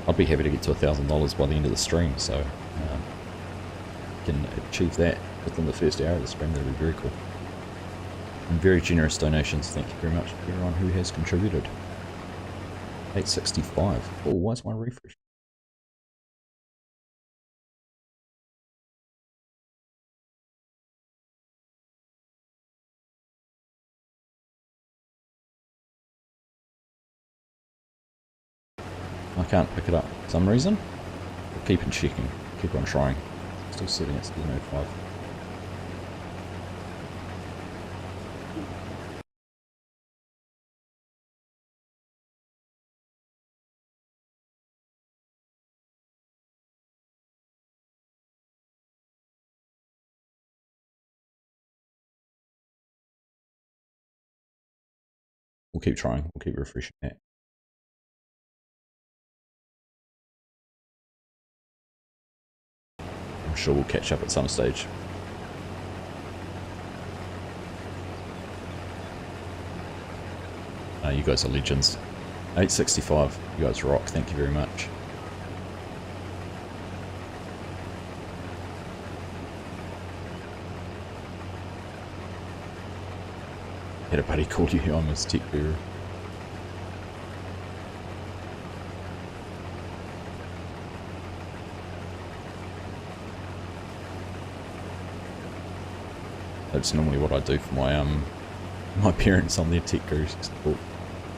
I'd be happy to get to $1,000 by the end of the stream, so can achieve that within the first hour of the stream. That'd be very cool. And very generous donations. Thank you very much to everyone who has contributed. 865. Oh, why is my refresh? I can't pick it up for some reason. We'll keep on checking. Keep on trying. Still sitting at 705. We'll keep trying. We'll keep refreshing that. I'm sure we'll catch up at some stage. You guys are legends. 865. You guys rock. Thank you very much. Had a buddy call you on this tech guru. That's normally what I do for my parents on their tech gurus.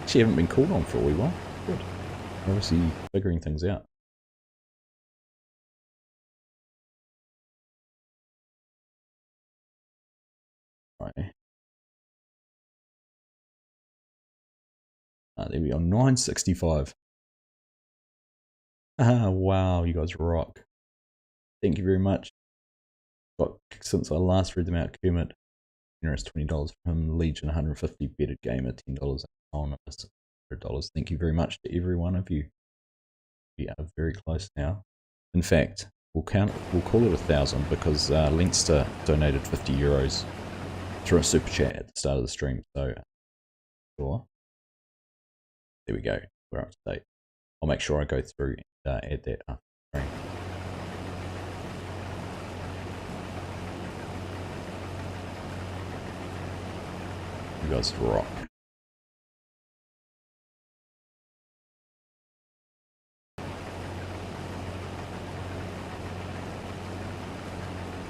Actually haven't been called on for a wee while. Good. Obviously figuring things out. Right. There we are, 965. Wow, you guys rock. Thank you very much. But since I last read them out, Kermit, generous $20 from Legion, 150, Better Gamer, $10, on $100. Thank you very much to every one of you. We are very close now. In fact, we'll call it 1,000 because Leinster donated €50 through a super chat at the start of the stream. So, sure. There we go. We're up to date. I'll make sure I go through and add that up. Right. You guys rock.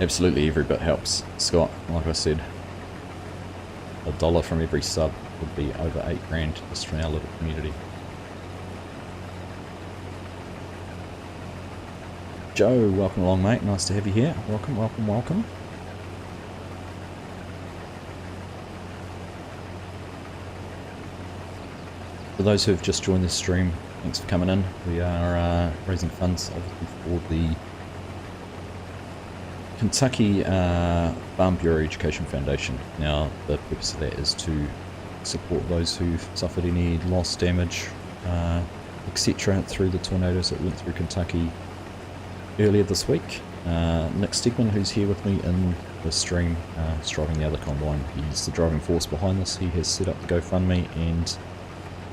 Absolutely, every bit helps, Scott. Like I said, $1 from every sub would be over $8 grand just from our little community. Joe, welcome along, mate. Nice to have you here. Welcome, welcome, welcome. For those who have just joined this stream, thanks for coming in. We are raising funds, obviously, for the Kentucky Farm Bureau Education Foundation. Now, the purpose of that is to support those who've suffered any loss, damage, etc. through the tornadoes that went through Kentucky earlier this week. Nick Stegman, who's here with me in the stream, is driving the other combine. He's the driving force behind this. He has set up the GoFundMe and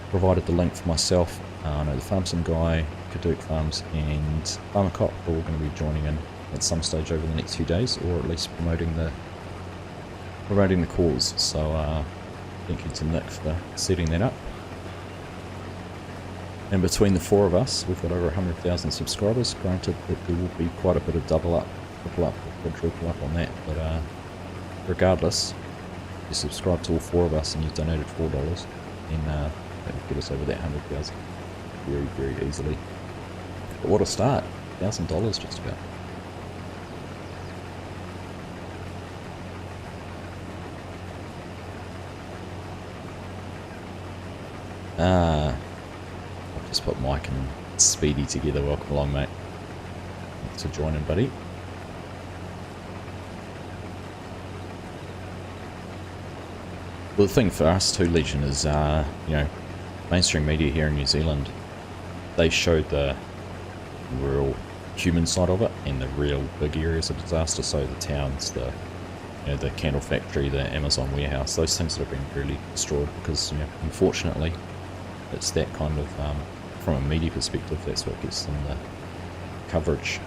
provided the link for myself. I know the FarmSim guy, Kaduk Farms, and Farmer Cop are all going to be joining in at some stage over the next few days, or at least promoting the cause. So thank you to Nick for setting that up. And between the four of us, we've got over 100,000 subscribers. Granted that there will be quite a bit of double up, triple up, or quadruple up on that, but regardless, you subscribe to all four of us and you've donated $4, and that will get us over that 100,000 very, very easily. But what a start! $1,000 just about. I'll just put Mike and Speedy together. Welcome along, mate. Thanks for joining, buddy. Well, the thing for us too, Legion, is you know, mainstream media here in New Zealand, they showed the real human side of it and the real big areas of disaster. So the towns, the the candle factory, the Amazon warehouse, those things that have been really destroyed because unfortunately it's that kind of from a media perspective, that's what gets them the coverage.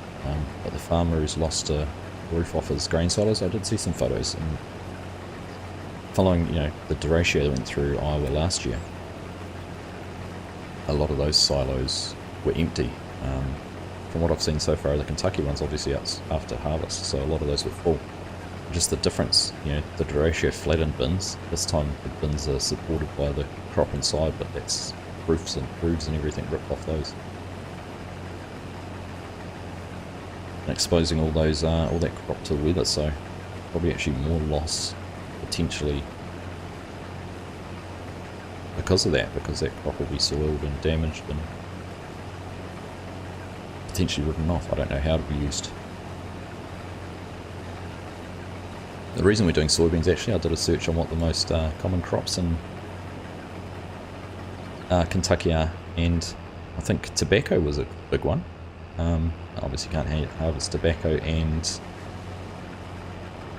But the farmer who's lost a roof off his grain silos, I did see some photos, and following the derecho that went through Iowa last year, a lot of those silos were empty. From what I've seen so far, the Kentucky ones obviously out after harvest, so a lot of those were full. Just the difference, the derecho flattened bins, this time the bins are supported by the crop inside, but that's roofs and everything ripped off those. And exposing all those, all that crop to the weather, so probably actually more loss potentially because of that, because that crop will be soiled and damaged and potentially written off. I don't know how it'll be used. The reason we're doing soybeans, actually, I did a search on what the most common crops in Kentucky are, and I think tobacco was a big one. Obviously can't harvest tobacco, and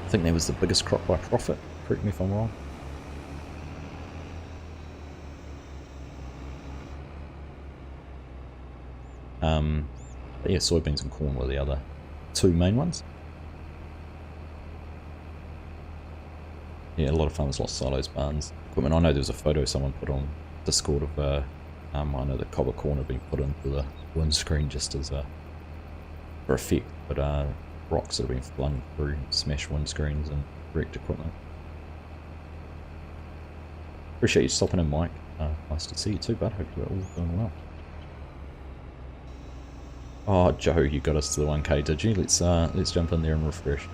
I think that was the biggest crop by profit. Correct me if I'm wrong. But yeah, soybeans and corn were the other two main ones. Yeah, a lot of farmers lost silos, barns, equipment. I know there was a photo someone put on Discord of I know the cover corn had been put into the windscreen just as for effect, but rocks that have been flung through, smashed windscreens and wrecked equipment. Appreciate you stopping in, Mike. Nice to see you too, bud. Hope you're all doing well. Oh, Joe, you got us to the 1K, did you? Let's jump in there and refresh.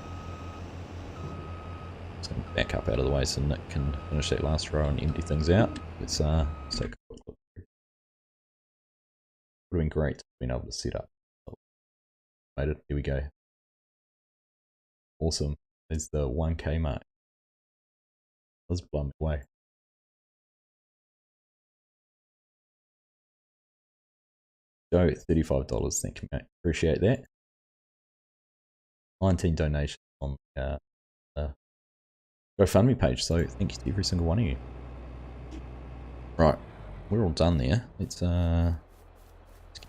Just gonna back up out of the way so Nick can finish that last row and empty things out. Let's take a quick look through. Would have been great being able to set up. Made it. Here we go. Awesome. There's the 1K mark. Let's blow me away. Joe, $35. Thank you, mate. Appreciate that. 19 donations on the GoFundMe page, so thank you to every single one of you. Right, we're all done there. Let's get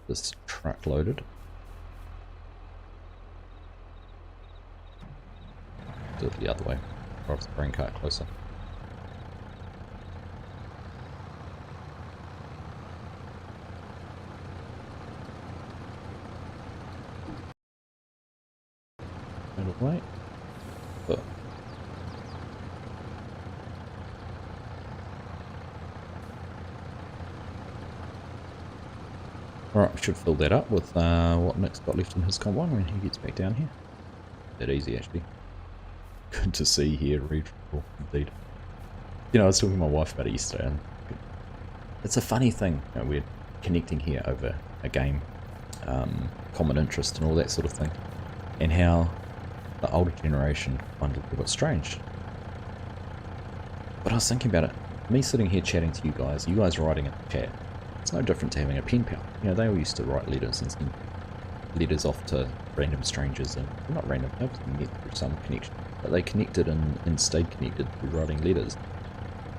this truck loaded. Do it the other way. Drive the grain cart closer. Out of the way. But Alright, we should fill that up with what Nick's got left in his comp one when he gets back down here. That easy, actually. Good to see here, read indeed. You know, I was talking to my wife about it yesterday, and it's a funny thing. You know, we're connecting here over a game, common interest and all that sort of thing, and how the older generation find it a little bit strange. But I was thinking about it. Me sitting here chatting to you guys writing in the chat, it's no different to having a pen pal. You know, they all used to write letters and send letters off to random strangers, and well, not random, obviously met through some connection, but they connected and stayed connected through writing letters.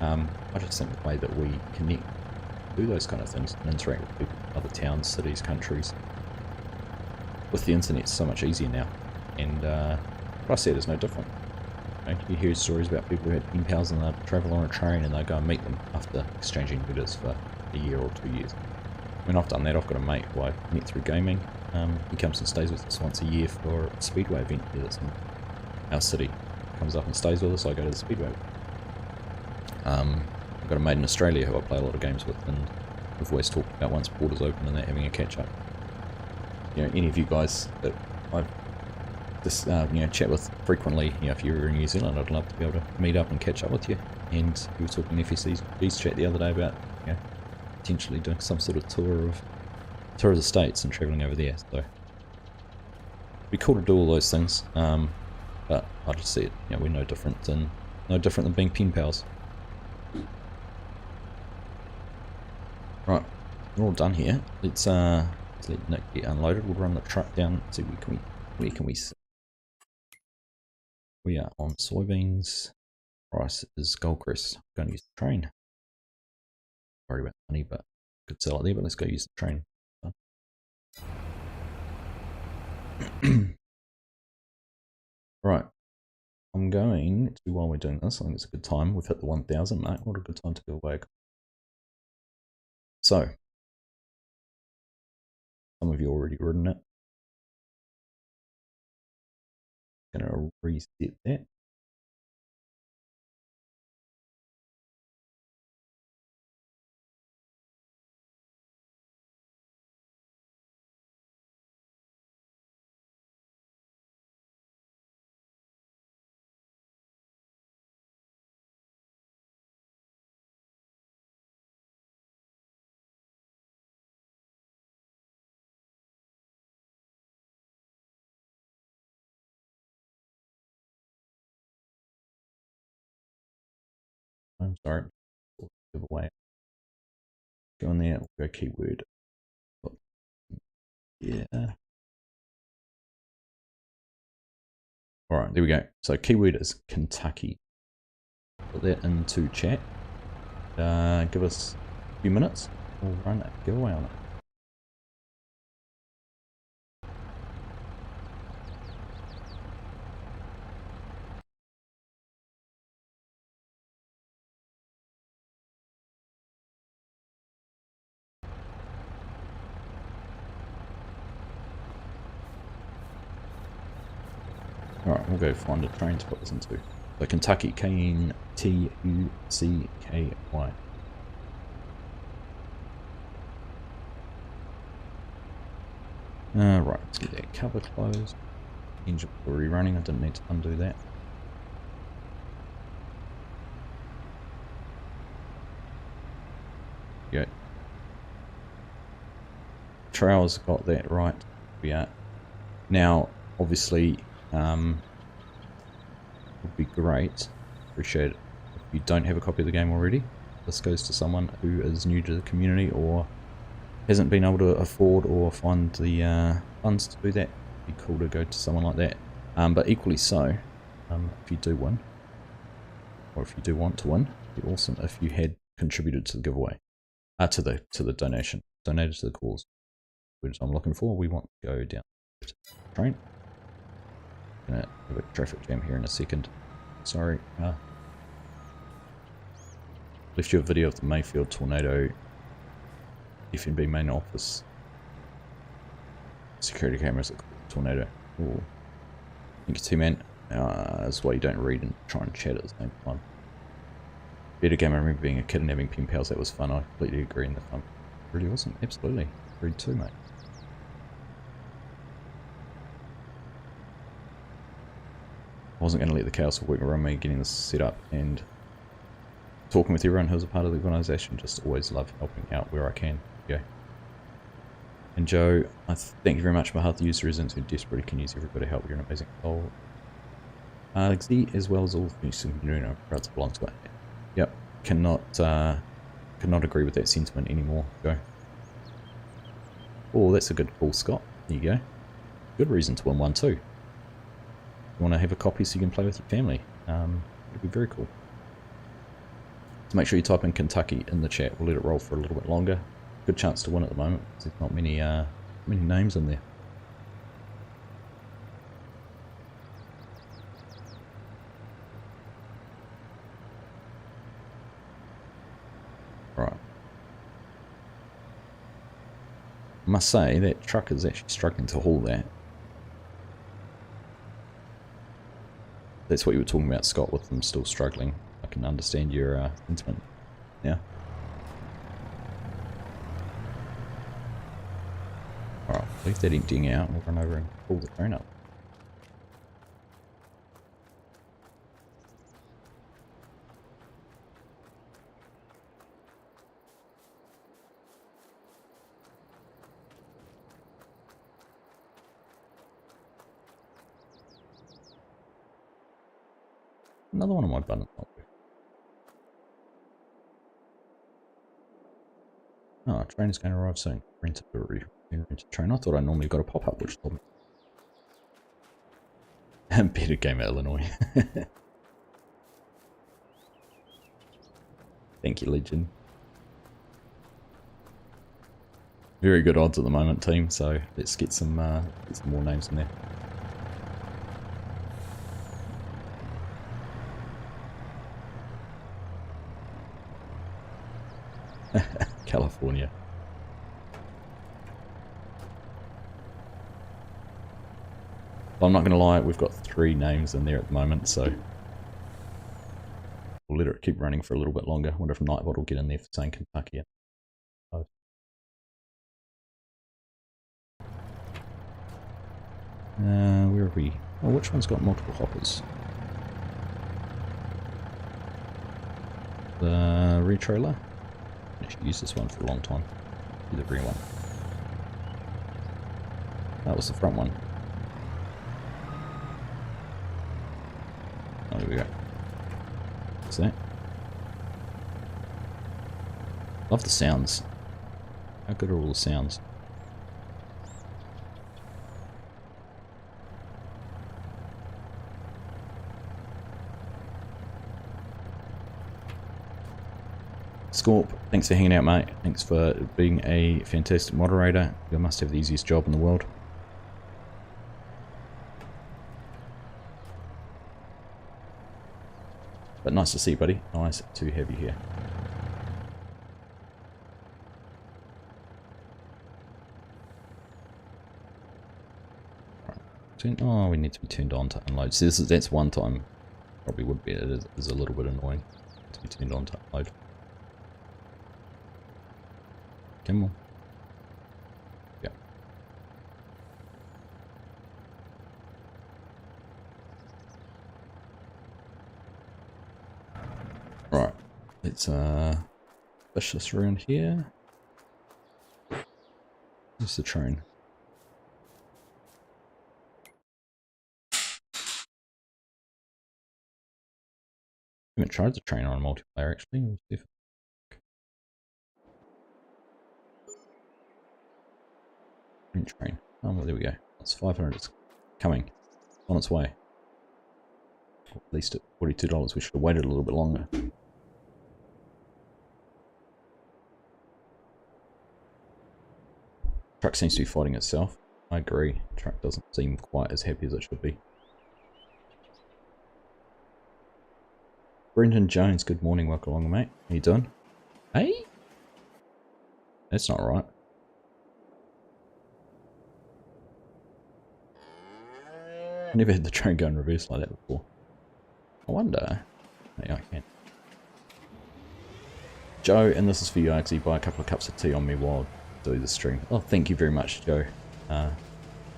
I just think the way that we connect, do those kind of things, and interact with people in other towns, cities, countries, with the internet, it's so much easier now. And what I said is no different. You know, you hear stories about people who had pen pals and they'd travel on a train and they'd go and meet them after exchanging letters for a year or 2 years. When I've done that, I've got a mate who I met through gaming. He comes and stays with us once a year for a speedway event here that's in our city. Comes up and stays with us, I go to the speedway. I've got a mate in Australia who I play a lot of games with, and we've always talked about once borders open and they're having a catch up. You know, any of you guys that I just you know, chat with frequently, you know, if you're in New Zealand, I'd love to be able to meet up and catch up with you. And we were talking FSC's chat the other day about, you know, potentially doing some sort of tour of the States and travelling over there. So it'd be cool to do all those things. But I just see it, you know, we're no different than being pen pals. Right, we're all done here. Let's let Nick get unloaded. We'll run the truck down. See where can we sit? We are on soybeans. Price is Goldcrest. I'm going to use the train. Sorry about money, but could sell it there. But let's go use the train. Right. I'm going to, while we're doing this, I think it's a good time. We've hit the 1,000 mark. What a good time to go away. So, some of you already written it. Going to reset that. I'm sorry. Give away. Go in there. We'll go keyword. Yeah. Alright, there we go. So keyword is Kentucky. Put that into chat. Give us a few minutes. We'll run a giveaway on it. Alright, we'll go find a train to put this into. So Kentucky, K-N-T-U-C-K-Y. Right, let's get that cover closed. Engine already running, I didn't need to undo that. Go. Trails got that right. We are. Now, obviously, would be great. Appreciate it if you don't have a copy of the game already. This goes to someone who is new to the community or hasn't been able to afford or find the funds to do that. It'd be cool to go to someone like that. But equally so, if you do win, or if you do want to win, it'd be awesome if you had contributed to the giveaway, to the donation, donated to the cause, which I'm looking for. We want to go down the train. Gonna have a traffic jam here in a second. Sorry. Left you a video of the Mayfield tornado. FNB main office. Security cameras at tornado. Ooh. Thank you, T-Man. That's why you don't read and try and chat at the same time. Better game. I remember being a kid and having pen pals. That was fun. I completely agree in the fun. Really awesome. Absolutely. Agreed too, mate. I wasn't going to let the chaos work around me getting this set up and talking with everyone who's a part of the organisation. Just always love helping out where I can. Yeah. And Joe, I thank you very much on behalf of the user residents who desperately can use everybody to help. You're an amazing soul. Argsy, as well as all the community, I'm proud to belong to it. Yep. Cannot agree with that sentiment anymore, Joe. Oh, that's a good call, Scott. There you go. Good reason to win one too. You want to have a copy so you can play with your family. It'd be very cool. So make sure you type in Kentucky in the chat. We'll let it roll for a little bit longer. Good chance to win at the moment. There's not many names in there. Right. I must say that truck is actually struggling to haul that. That's what you were talking about, Scott, with them still struggling. I can understand your sentiment. Yeah. Alright, leave that emptying out and we'll run over and pull the train up. Another one of my buttons not working. Oh, train is going to arrive soon. Rent a train. I thought I normally got a pop-up which told me. Better game at Illinois. Thank you, Legion. Very good odds at the moment, team, so let's get some more names in there. California. Well, I'm not going to lie, we've got 3 names in there at the moment, so we'll let it keep running for a little bit longer. Wonder if Nightbot will get in there for saying Kentucky. Oh. Where are we? Oh, which one's got multiple hoppers? The retrailer? I should use this one for a long time. Do the rear one. That was the front one. Oh, there we go. What's that? Love the sounds. How good are all the sounds? Scorp, thanks for hanging out, mate. Thanks for being a fantastic moderator. You must have the easiest job in the world. But nice to see you, buddy. Nice to have you here. Right. Oh, we need to be turned on to unload. So that's one time. Probably would be. It is a little bit annoying to be turned on to unload. Come on. Yeah. Right. Let's push this around here. Where's the train? I haven't tried the train on multiplayer actually. We'll see if train. Oh, well, there we go. That's 500. It's coming. On its way. At least at $42. We should have waited a little bit longer. Truck seems to be fighting itself. I agree. Truck doesn't seem quite as happy as it should be. Brendan Jones, good morning. Welcome along, mate. How you doing? Hey? That's not right. I've never had the train go in reverse like that before. I wonder. Maybe I can. Joe, and this is for you, Argsy. Buy a couple of cups of tea on me while I do the stream. Oh, thank you very much, Joe.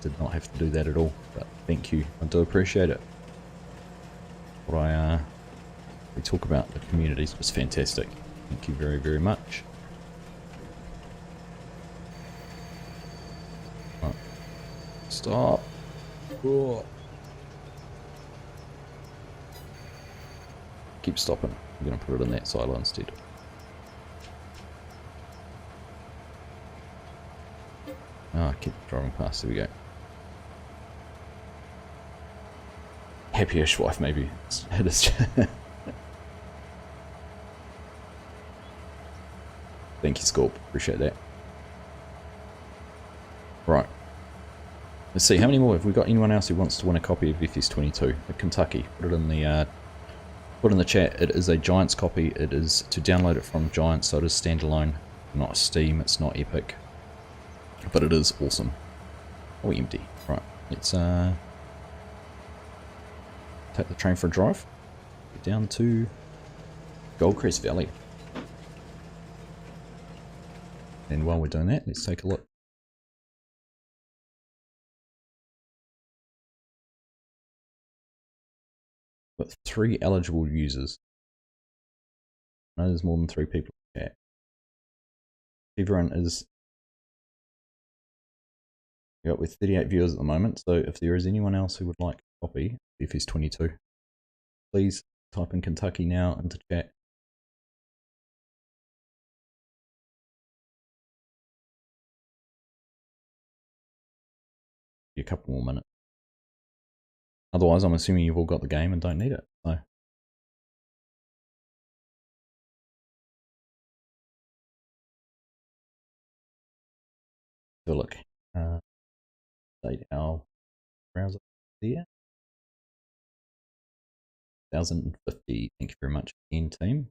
Did not have to do that at all, but thank you. I do appreciate it. What we talk about the communities was fantastic. Thank you very, very much. Right. Stop. Whoa. Keep stopping. I'm going to put it in that silo instead. I keep driving past. There we go. Happy-ish wife, maybe. It is. Thank you, Scorp. Appreciate that. Right. Let's see. How many more? Have we got anyone else who wants to win a copy of FS22 at Kentucky? Put it in the chat. It is a Giants copy. It is to download it from Giants, so it is standalone. Not Steam. It's not Epic. But it is awesome. Oh, empty. Right. Let's take the train for a drive. Get down to Goldcrest Valley. And while we're doing that, let's take a look. Got 3 eligible users. I know there's more than 3 people in chat. Everyone is... We've got with 38 viewers at the moment, so if there is anyone else who would like a copy of FS22, please type in Kentucky now into chat. A couple more minutes. Otherwise, I'm assuming you've all got the game and don't need it. So. So look, state our browser there. 1050. Thank you very much, again, team.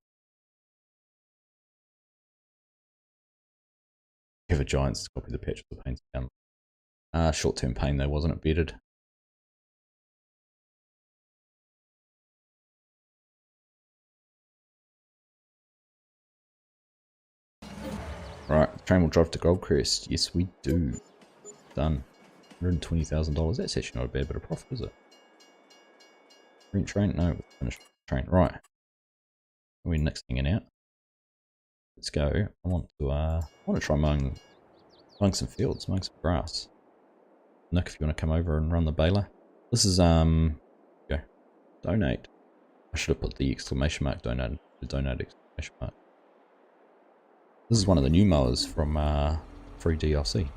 Give a Giants to copy the patch of the pain down. Short-term pain though, wasn't it? Bedded. Right, the train will drive to Goldcrest. Yes, we do. Done. $120,000. That's actually not a bad bit of profit, is it? Rent train? No, finished train. Right. We're nixing it out. Let's go. I want to try mowing some fields, mowing some grass. Nick, if you want to come over and run the baler. This is go. Donate. I should have put the exclamation mark donate. The donate exclamation mark. This is one of the new mowers from free DLC.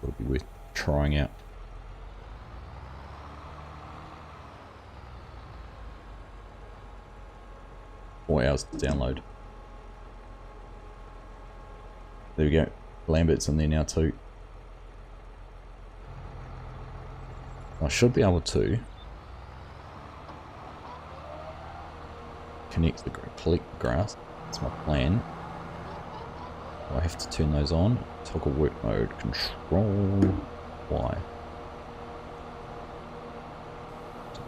It'll be worth trying out. Four hours to download. There we go. Lambert's in there now too. I should be able to collect the grass. That's my plan. I have to turn those on. Toggle work mode. Control Y.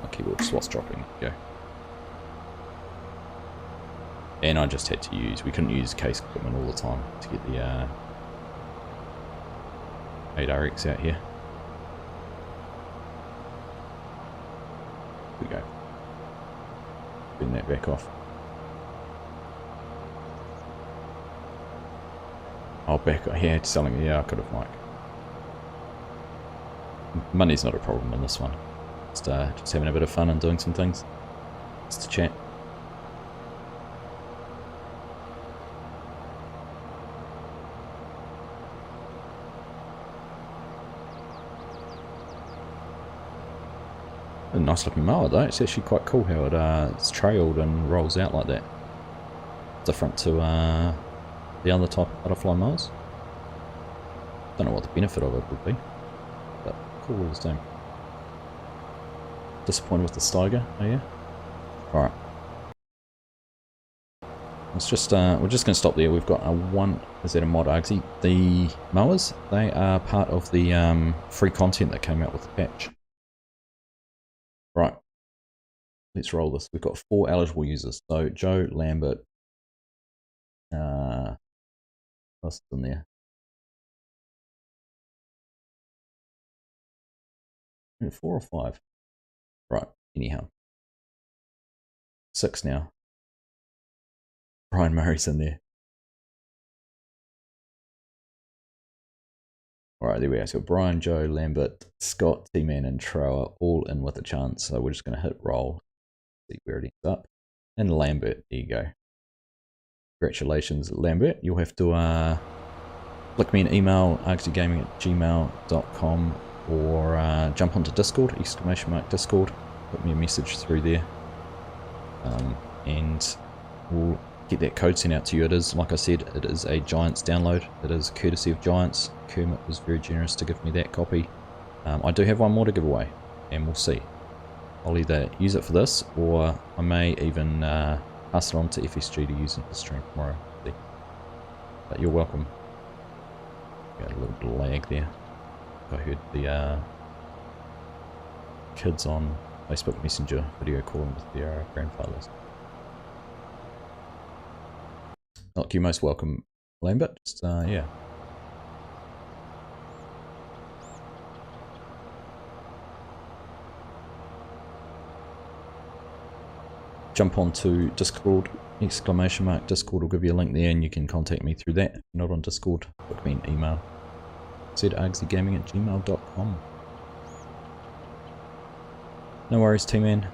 My keyboard swat's dropping. Go. And I just had to use. We couldn't use case equipment all the time to get the 8RX out here. There we go. Turn that back off. Oh, back here, it's selling. Yeah, I could have like. Money's not a problem in this one. Just having a bit of fun and doing some things. Just to chat. A nice looking mower though. It's actually quite cool how it's trailed and rolls out like that. Different to the other type of butterfly mowers. Don't know what the benefit of it would be, but cool all the same. Disappointed with the Steiger, oh yeah? Alright. Let's just, we're just going to stop there. We've got is that a mod Argsy? The mowers, they are part of the free content that came out with the patch. Right. Let's roll this. We've got 4 eligible users. So Joe, Lambert, What's in there? Is it 4 or 5? Right, anyhow. 6 now. Brian Murray's in there. Alright, there we go. So Brian, Joe, Lambert, Scott, T-Man, and Trower all in with a chance. So we're just going to hit roll. See where it ends up. And Lambert, there you go. Congratulations, Lambert. You'll have to flick me an email, argsygaming@gmail.com, or jump onto Discord, !Discord. Put me a message through there. And we'll get that code sent out to you. It is, like I said, it is a Giants download. It is courtesy of Giants. Kermit was very generous to give me that copy. I do have one more to give away, and we'll see. I'll either use it for this, or I may even pass it on to FSG to use in the stream tomorrow. But you're welcome. Got a little bit of lag there. I heard the kids on Facebook Messenger video calling with their grandfathers. Look, you're most welcome, Lambert. Just, yeah. Jump onto Discord, Discord will give you a link there and you can contact me through that. If you're not on Discord, book me an email. argsygaming@gmail.com. No worries, T-Man.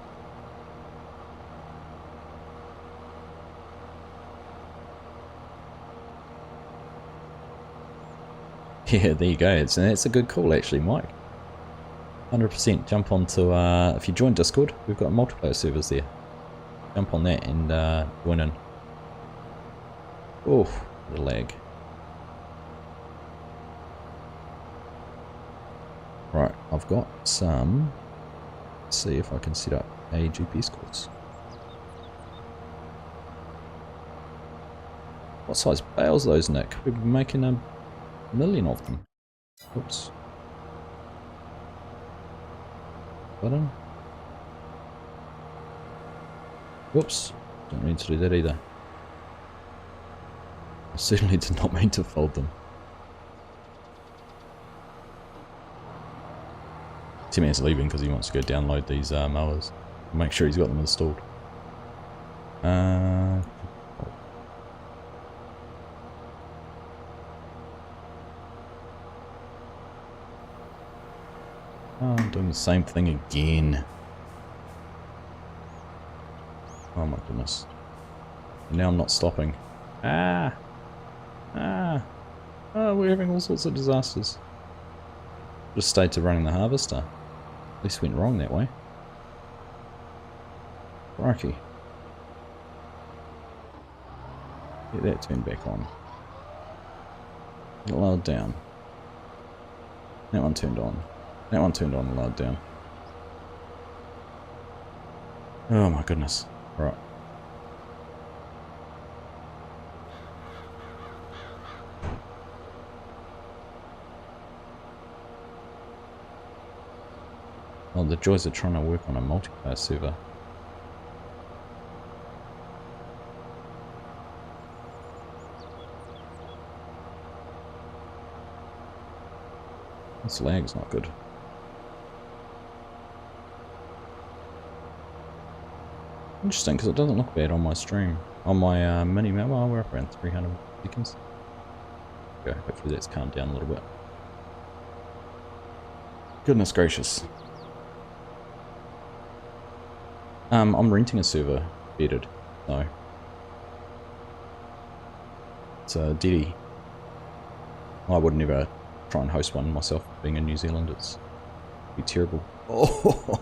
Yeah, there you go. It's a good call actually, Mike. 100%. Jump onto, if you join Discord, we've got multiplayer servers there. Jump on that and join in. Oh, the lag. Right, I've got some. Let's see if I can set up a GPS course. What size bales are those, Nick? We've been making a million of them. Oops. Button. Whoops. Don't mean to do that either. I certainly did not mean to fold them. T-Man's leaving because he wants to go download these mowers. Make sure he's got them installed. Oh, I'm doing the same thing again. Oh my goodness. Now I'm not stopping. Oh, we're having all sorts of disasters. Just stayed to running the harvester. At least went wrong that way. Crikey. Get that turned back on. Get it lowered down. That one turned on. That one turned on and lowered down. Oh my goodness. Right. Oh, the joys of trying to work on a multiplayer server. This lag's not good. Interesting, because it doesn't look bad on my stream. On my mini map, well, we're up around 300 seconds. Okay, hopefully that's calmed down a little bit. Goodness gracious. I'm renting a server, bedded, so it's a Diddy. I would never try and host one myself. Being in New Zealand, it'd be terrible. Oh,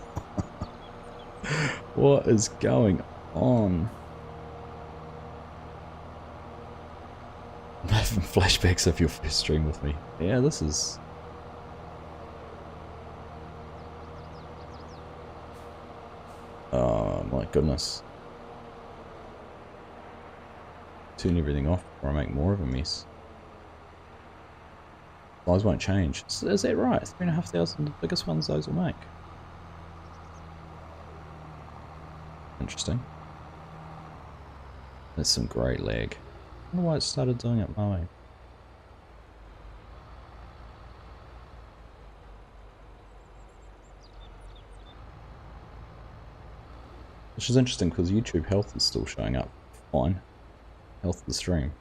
what is going on? I'm having flashbacks of your first stream with me. Yeah, this is. Oh my goodness. Turn everything off before I make more of a mess. Size won't change. Is that right? 3,500, the biggest ones those will make. Interesting. That's some great lag. wonder why it started doing it mowing. Which is interesting because YouTube health is still showing up fine. Health of the stream.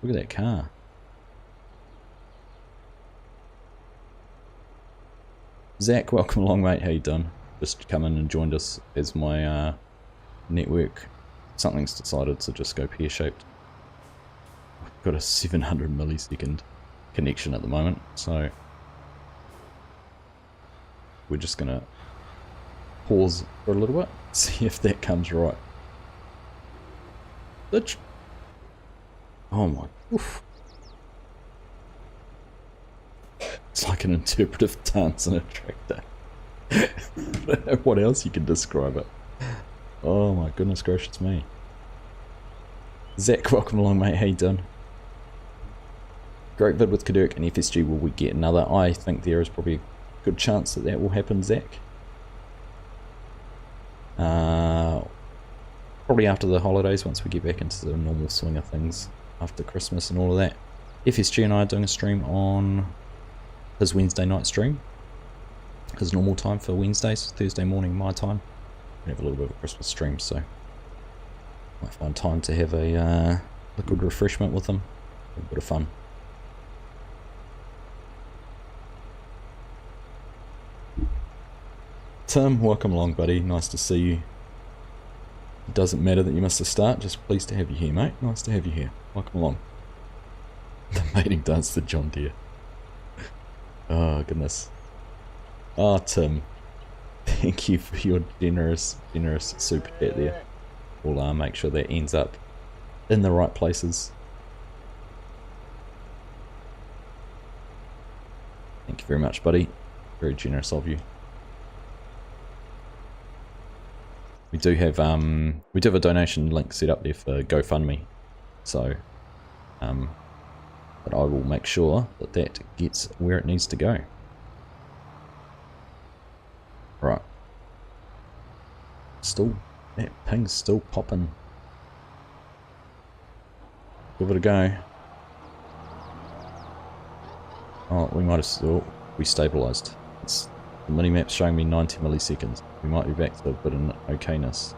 Look at that car. Zach, welcome along, mate. How you doing? Just come in and joined us as my network. Something's decided to just go pear-shaped. I've got a 700 millisecond connection at the moment, so we're just gonna pause for a little bit, see if that comes right. Bitch. Oh my. Oof. It's like an interpretive dance in a tractor. I don't know what else you can describe it. Oh my goodness gracious me. Zach, welcome along, mate. How you doing? Great vid with Kadurk and FSG. Will we get another? I think there is probably a good chance that will happen, Zach. Probably after the holidays, once we get back into the normal swing of things after Christmas and all of that. FSG and I are doing a stream on his Wednesday night stream. His normal time for Wednesdays, Thursday morning my time. We have a little bit of a Christmas stream, so might find time to have a liquid refreshment with him. A bit of fun. Tim, welcome along, buddy. Nice to see you. It doesn't matter that you missed the start, just pleased to have you here, mate. Nice to have you here. Welcome along. The mating dance to John Deere. Oh, goodness. Oh, Tim. Thank you for your generous super chat there. We'll make sure that ends up in the right places. Thank you very much, buddy. Very generous of you. We do have a donation link set up there for GoFundMe, so but I will make sure that that gets where it needs to go. Right. Still, that ping's still popping. Give it a go. Oh, we might have still we stabilised. The minimap's showing me 90 milliseconds. We might be back to a bit of okayness.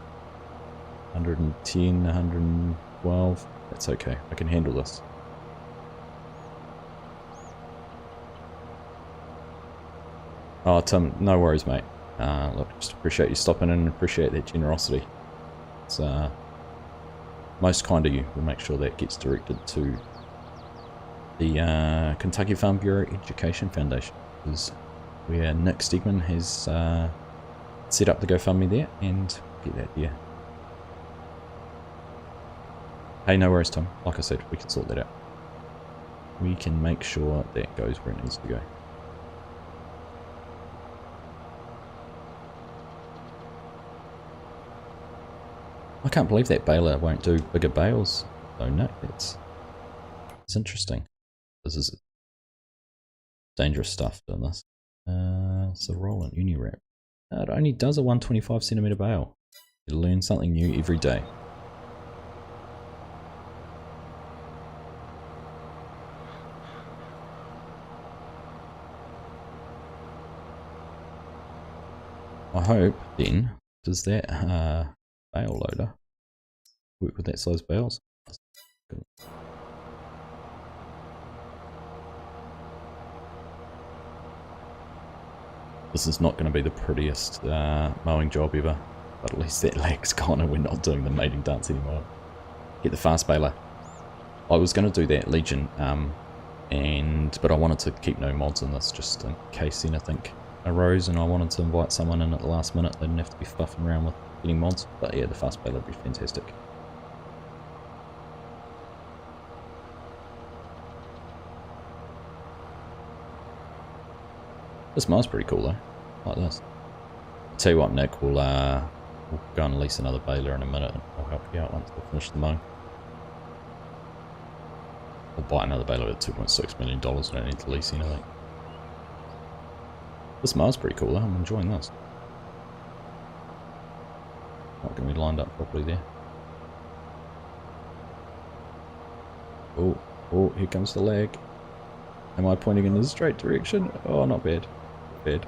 110, 112. That's okay. I can handle this. Oh, Tim, no worries, mate. Look, just appreciate you stopping in and appreciate that generosity. It's most kind of you. We'll make sure that gets directed to the Kentucky Farm Bureau Education Foundation, because where Nick Stegman has set up the GoFundMe there, and get that there. Hey, no worries, Tom. Like I said, we can sort that out. We can make sure that goes where it needs to go. I can't believe that baler won't do bigger bales, though, Nick. It's interesting. This is dangerous stuff, doing this. It's a Roland Unirap. It only does a 125cm bale. You learn something new every day. I hope, then, does that bale loader work with that size bales? Good. This is not going to be the prettiest mowing job ever, but at least that lag's gone and we're not doing the mating dance anymore. Get the fast baler. I was going to do that Legion, but I wanted to keep no mods in this just in case anything arose, and I wanted to invite someone in at the last minute. They didn't have to be fluffing around with getting mods, but yeah, the fast baler would be fantastic. This mower's pretty cool though, like this. I'll tell you what, Nick, we'll go and lease another baler in a minute, and I'll help you out once we finish the mowing. I'll buy another baler at $2.6 million, I don't need to lease anything. This mower's pretty cool though, I'm enjoying this. Not going to be lined up properly there. Oh, oh, here comes the lag. Am I pointing in the straight direction? Oh, not bad. Bad.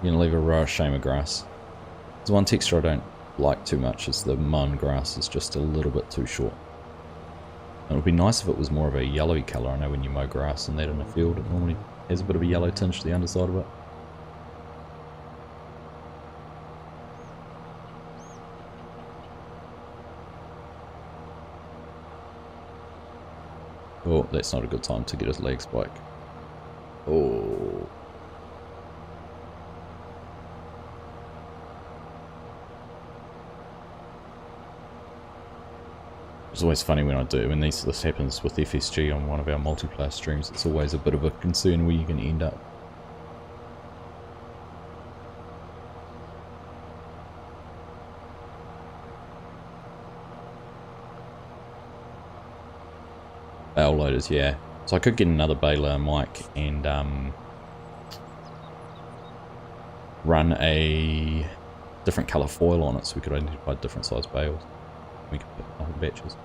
You're gonna leave a row of shame of grass. There's one texture I don't like too much is the mown grass is just a little bit too short. It would be nice if it was more of a yellowy colour. I know when you mow grass and that in a field, it normally has a bit of a yellow tinge to the underside of it. Oh, that's not a good time to get his leg spike. Oh. It's always funny when this happens with FSG on one of our multiplayer streams. It's always a bit of a concern where you can end up. Bale loaders, yeah. So I could get another baler mic and run a different colour foil on it so we could identify different size bales. We could put whole batches.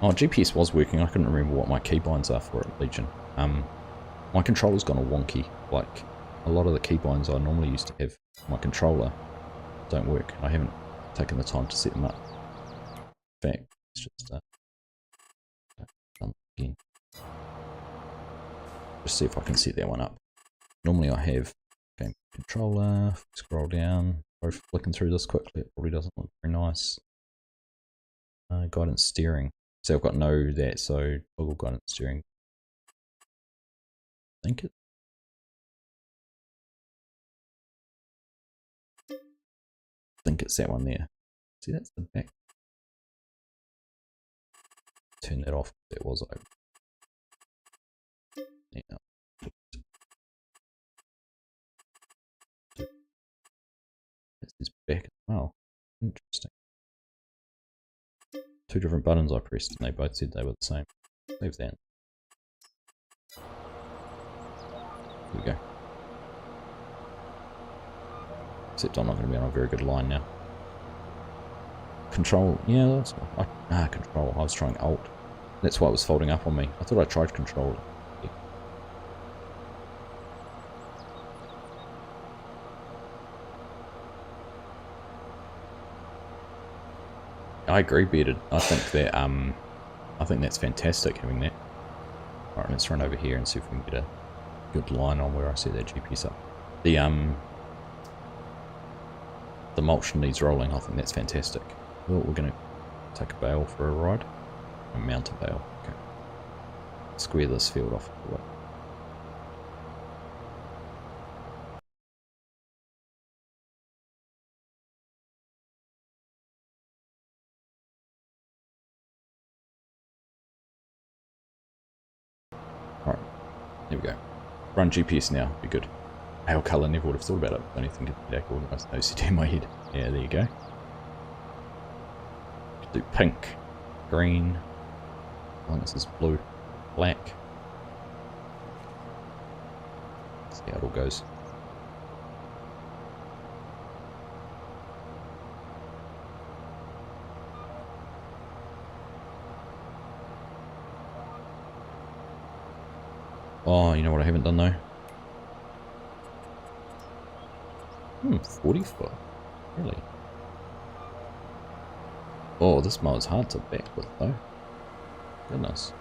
Oh, GPS was working. I couldn't remember what my keybinds are for it, Legion. My controller's gone all wonky. Like, a lot of the keybinds I normally used to have my controller don't work. I haven't taken the time to set them up. In fact, it's just done again. Just see if I can set that one up. Normally I have game controller, scroll down, go flicking through this quickly. It probably doesn't look very nice. Guidance steering. So I've got no that, so toggle guidance steering. I think it's that one there. See, that's the back. Turn that off. That was open. Yeah. That's his back as well. Interesting. Two different buttons I pressed, and they both said they were the same. Save that. Here we go. Except I'm not going to be on a very good line now. Control, yeah, that's control. I was trying Alt. That's why it was folding up on me. I thought I tried Control. Yeah. I agree, Bearded. I think that's fantastic having that. Alright, let's run over here and see if we can get a good line on where I set that GPS up. The mulch needs rolling. I think that's fantastic. Well, we're going to take a bale for a ride. And mount a bale. Okay. Square this field off. Alright. There we go. Run GPS now. Be good. Pale colour, never would have thought about it. Only think of the organised OCD in my head. Yeah, there you go. Do pink, green. I think this is blue, black. See how it all goes. Oh, you know what I haven't done though? 40 foot. Really? Oh, this mower's hard to back with though. Goodness.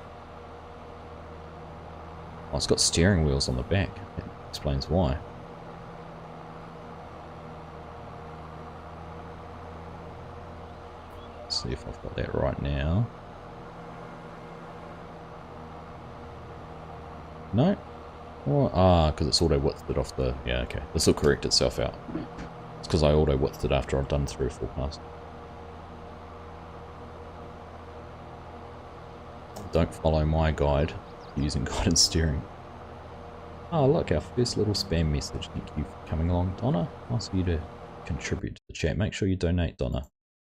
Oh, it's got steering wheels on the back. That explains why. Let's see if I've got that right now. No? Well, because it's auto-widthed it off the... Yeah, okay. This will correct itself out. It's because I auto-widthed it after I've done 3 or 4 passes. Don't follow my guide using guidance steering. Oh, look, our first little spam message. Thank you for coming along, Donna. Nice of you to contribute to the chat. Make sure you donate, Donna.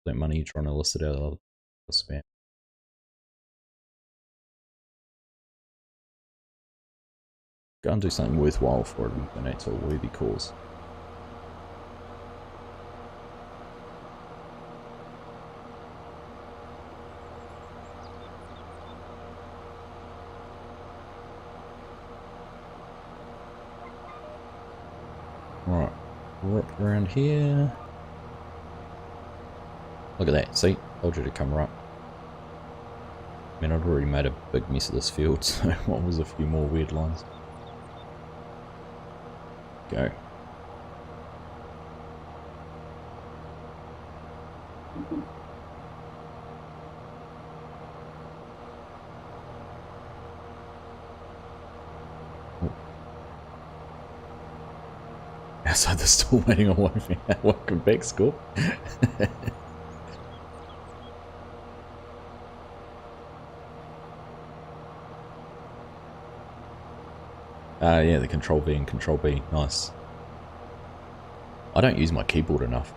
That money you're trying to elicit out of the spam. Go and do something worthwhile for it and donate to a worthy cause. Wrap around here. Look at that, see? Told you to come right. I mean, I'd already made a big mess of this field, so what was a few more weird lines? Go. Outside the store waiting on wifey. Welcome back, school. Yeah, the Control V and Control B, nice. I don't use my keyboard enough.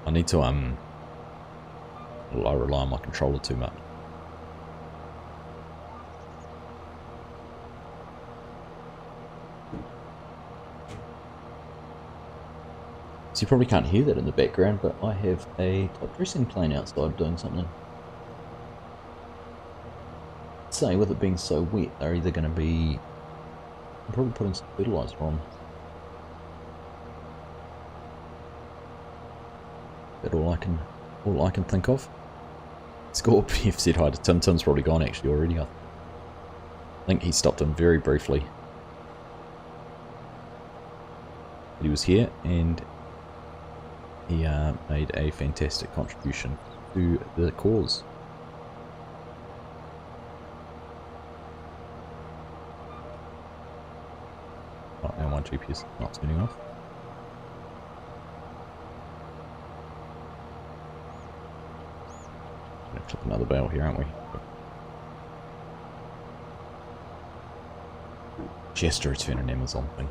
I need to, I rely on my controller too much. So you probably can't hear that in the background, but I have a top dressing plane outside doing something. Say, with it being so wet, they're either going to be... I'm probably putting some fertilizer on. Is that all I can think of? Scorp, you've said hi to Tim. Tim's probably gone actually already. I think he stopped in very briefly. He was here and he made a fantastic contribution to the cause. Oh, now my GPS is not turning off. Gonna click another bell here, aren't we? Just to return an Amazon thing.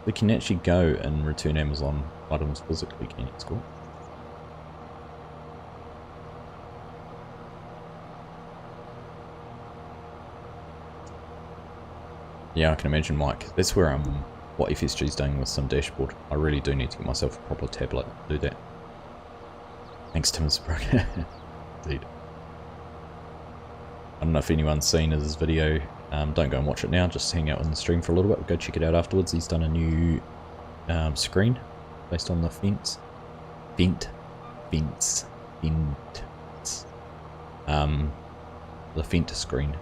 We can actually go and return Amazon items physically, can you? It's cool. Yeah, I can imagine, Mike. That's where what FSG's doing with some dashboard. I really do need to get myself a proper tablet to do that. Thanks, Tim. Indeed. I don't know if anyone's seen his video. Don't go and watch it now. Just hang out in the stream for a little bit. Go check it out afterwards. He's done a new screen based on the fence. The Fent screen,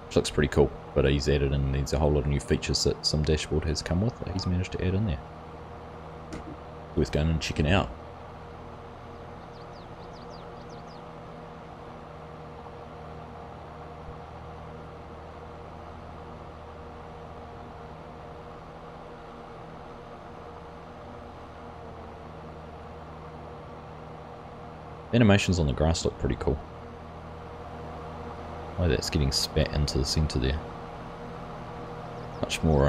which looks pretty cool. But he's added in, there's a whole lot of new features that some dashboard has come with that he's managed to add in there. Worth going and checking out. Animations on the grass look pretty cool. Oh, that's getting spat into the centre there. Much more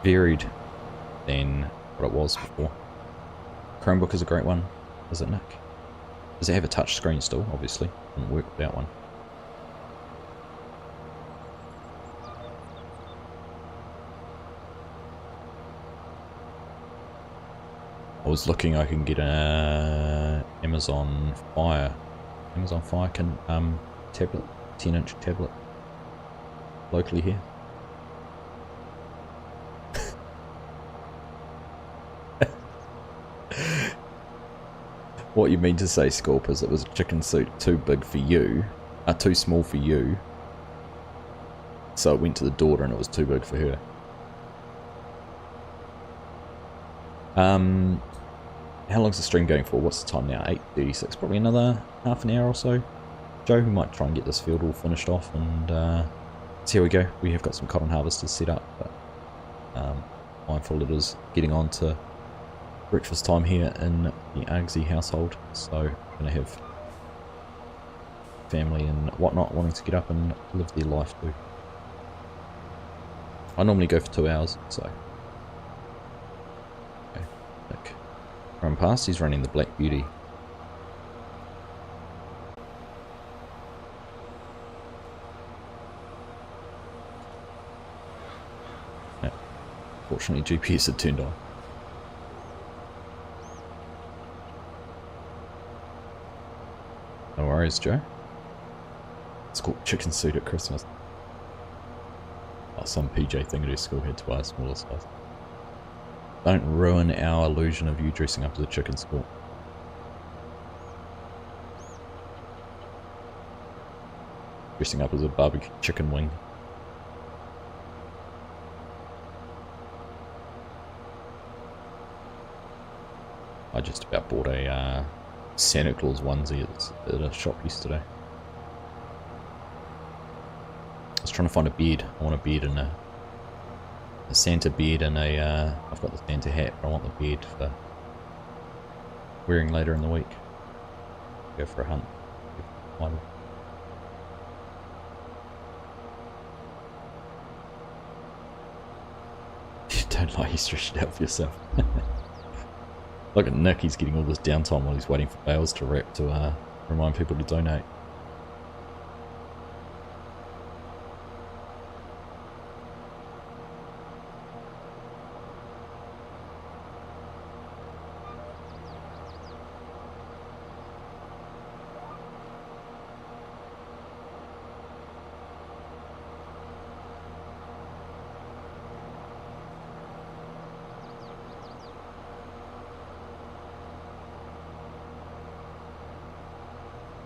varied than what it was before. Chromebook is a great one, does it, Nick? Does it have a touch screen still? Obviously, wouldn't work without one. I was looking, I can get a Amazon Fire. Amazon Fire can tablet, 10-inch tablet, locally here. What you mean to say, Scorp, is it was a chicken suit too big for you, too small for you, so it went to the daughter and it was too big for her. How long's the stream going for? What's the time now? 8:36. Probably another half an hour or so. Joe, we might try and get this field all finished off and see how we go. We have got some cotton harvesters set up, but mindful it is getting on to breakfast time here in the Argsy household. So we're going to have family and whatnot wanting to get up and live their life too. I normally go for 2 hours, so... Run past, he's running the Black Beauty. Yeah. Fortunately, GPS had turned on. No worries, Joe. School chicken suit at Christmas. Oh, some PJ thing to do, school head to buy a smaller size. Don't ruin our illusion of you dressing up as a chicken school. Dressing up as a barbecue chicken wing. I just about bought a Santa Claus onesie at a shop yesterday. I was trying to find a beard. I want a beard and a Santa beard and a, I've got the Santa hat, but I want the beard for wearing later in the week. Go for a hunt. Don't lie, you stretched it out for yourself. Look at Nick, he's getting all this downtime while he's waiting for bales to wrap to remind people to donate.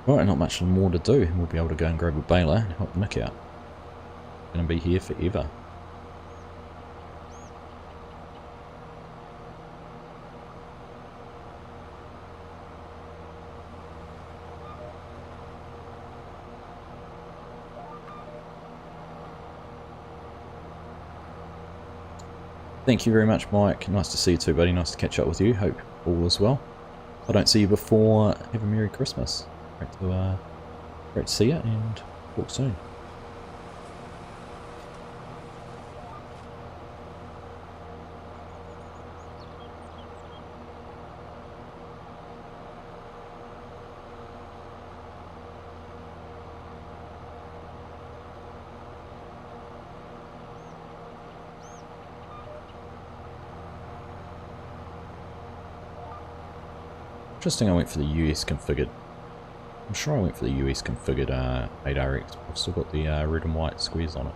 Right, not much more to do. We'll be able to go and grab a baler and help Nick out. Gonna be here forever. Thank you very much, Mike. Nice to see you too, buddy. Nice to catch up with you. Hope all is well. If I don't see you before, have a Merry Christmas. Great to see you and talk soon. Interesting, I went for the US configured. I'm sure I went for the US configured 8RX, but I've still got the red and white squares on it.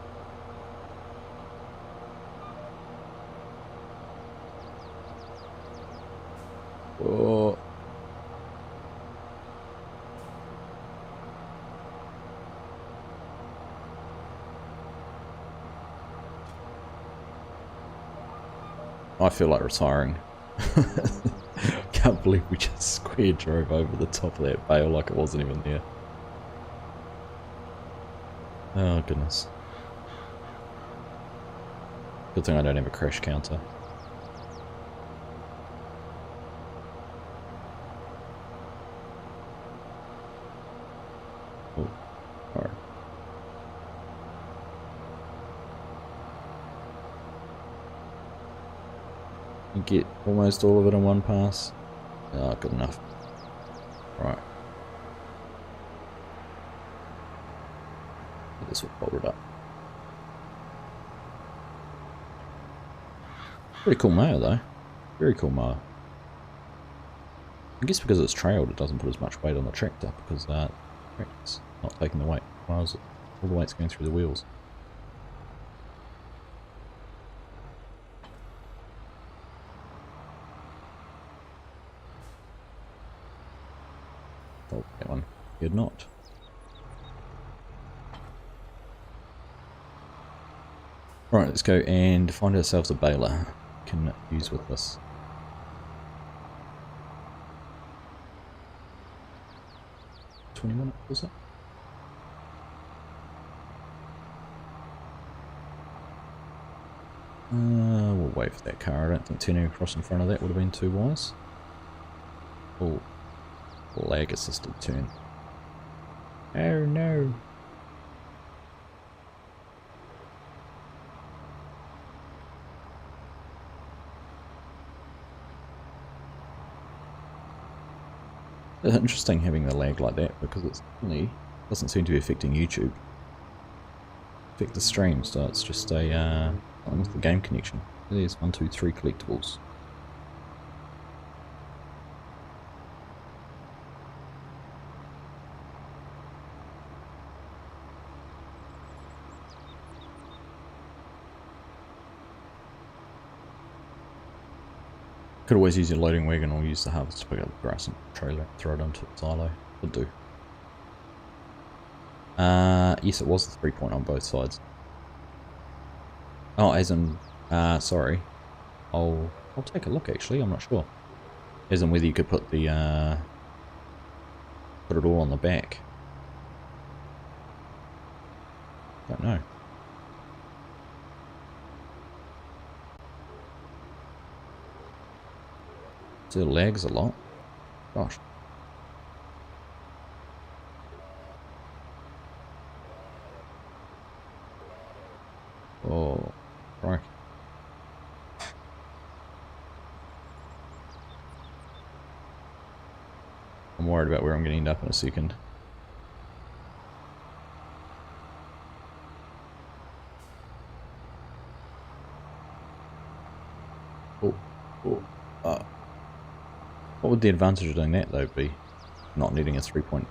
Oh. I feel like retiring. Can't believe we just square drove over the top of that bale like it wasn't even there. Oh goodness. Good thing I don't have a crash counter. Oh, alright. You get almost all of it in one pass. Oh, good enough. Right. This will fold it up. Pretty cool mower though. Very cool mower. I guess because it's trailed it doesn't put as much weight on the tractor because the tractor's not taking the weight. Whereas all the weight's going through the wheels. Oh, that one. You're not. Right, let's go and find ourselves a baler we can use with this. $20, was it? We'll wait for that car. I don't think turning across in front of that would have been too wise. Oh, lag assisted turn. Oh no. It's interesting having the lag like that because it really doesn't seem to be affecting YouTube. Affect the stream, so it's just a almost the game connection. There's 1, 2, 3 collectibles. Could always use your loading wagon or use the harvest to pick up the grass and trailer, throw it into the silo. Would do. Yes, it was the 3-point on both sides. Oh, as in, sorry. I'll take a look actually, I'm not sure. As in whether you could put the, put it all on the back. Don't know. Still lags a lot. Gosh. Oh, right. I'm worried about where I'm going to end up in a second. Oh, oh, what would the advantage of doing that though be? Not needing a 3-point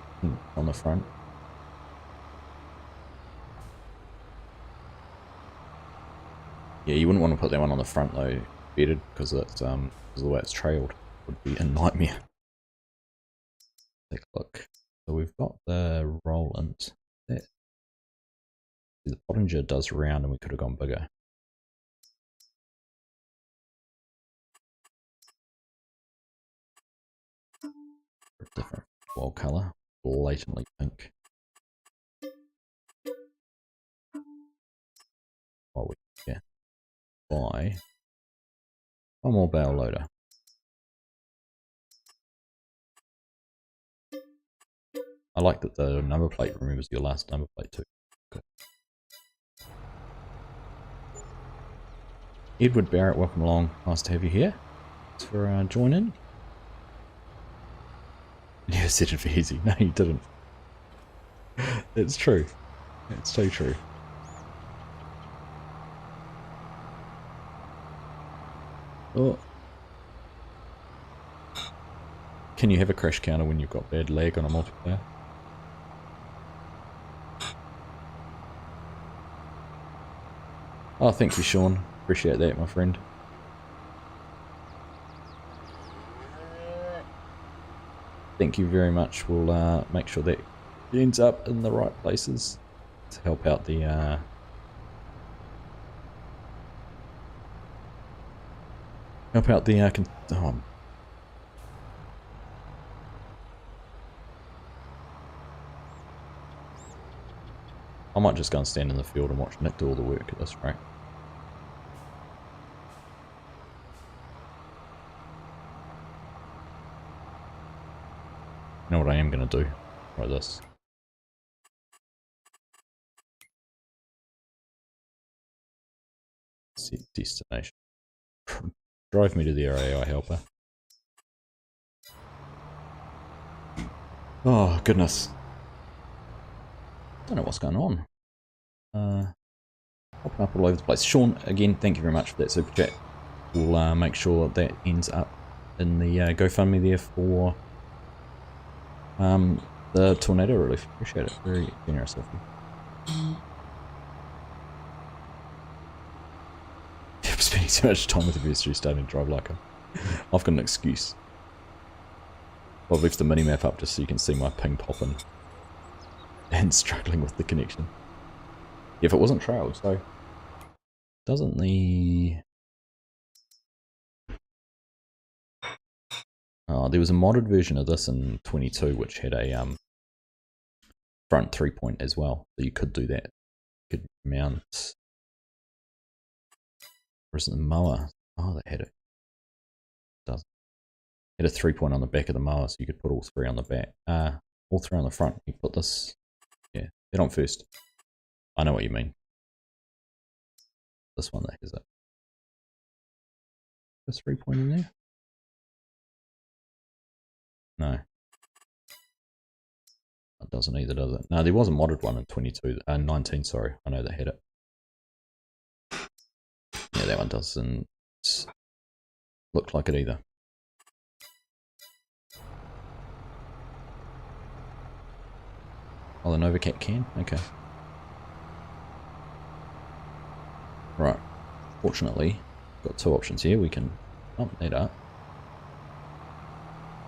on the front. Yeah, you wouldn't want to put that one on the front though, bedded, because it's because of the way it's trailed. Would be a nightmare. Take a look. So we've got the Roland. That the Pottinger does round, and we could have gone bigger. Different wall color, blatantly pink. Oh, yeah. Buy one more bale loader. I like that the number plate remembers your last number plate too. Good. Edward Barrett, welcome along. Nice to have you here. Thanks for joining. You never said it for easy. No, you didn't. It's true. It's so true. Oh. Can you have a crash counter when you've got bad lag on a multiplayer? Oh, thank you, Sean. Appreciate that, my friend. Thank you very much. We'll make sure that ends up in the right places to help out the oh. I might just go and stand in the field and watch Nick do all the work at this rate. You know what I am going to do? Like this. Set destination. Drive me to the RAI helper. Oh, goodness. Don't know what's going on. Popping up all over the place. Sean, again, thank you very much for that super chat. We'll make sure that ends up in the GoFundMe there for the tornado relief. Appreciate it. Very generous of you. I'm spending so much time with the vestry starting to drive like a... I've got an excuse. I've left the mini-map up just so you can see my ping popping and struggling with the connection. If it wasn't trailed, so... Doesn't the... there was a modded version of this in 22 which had a front 3-point as well, so you could do that. You could mount... Or is it the mower? Oh, they had it. It does. It had a 3-point on the back of the mower, so you could put all 3 on the back. All 3 on the front. You put this... Yeah, head on first. I know what you mean. This one that has it. A 3-point in there? No. It doesn't either, does it? No, there was a modded one in 19, sorry. I know they had it. Yeah, that one doesn't look like it either. Oh, the Novacat can? Okay. Right. Fortunately, got 2 options here. We can bump that up.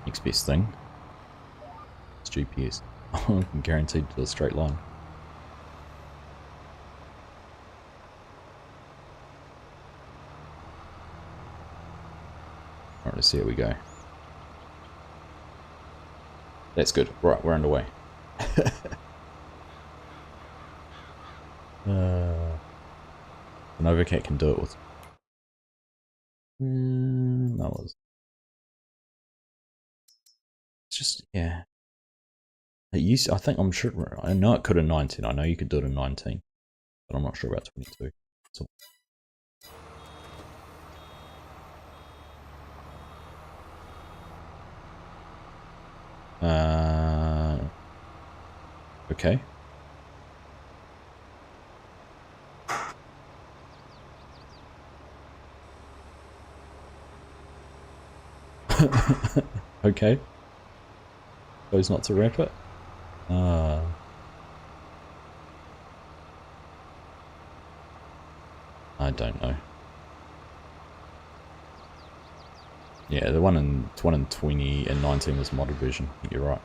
Next best thing. It's GPS. I'm guaranteed to a straight line. Alright, let's see how we go. That's good. Right, we're underway. An overcat can do it with... no, it's just, yeah. It used, I think, I'm sure, I know it could in 19. I know you could do it in 19. But I'm not sure about 22. So, okay. Okay. Chose not to wrap it. I don't know. Yeah, the one in 20 and 19 was modded version. I think you're right.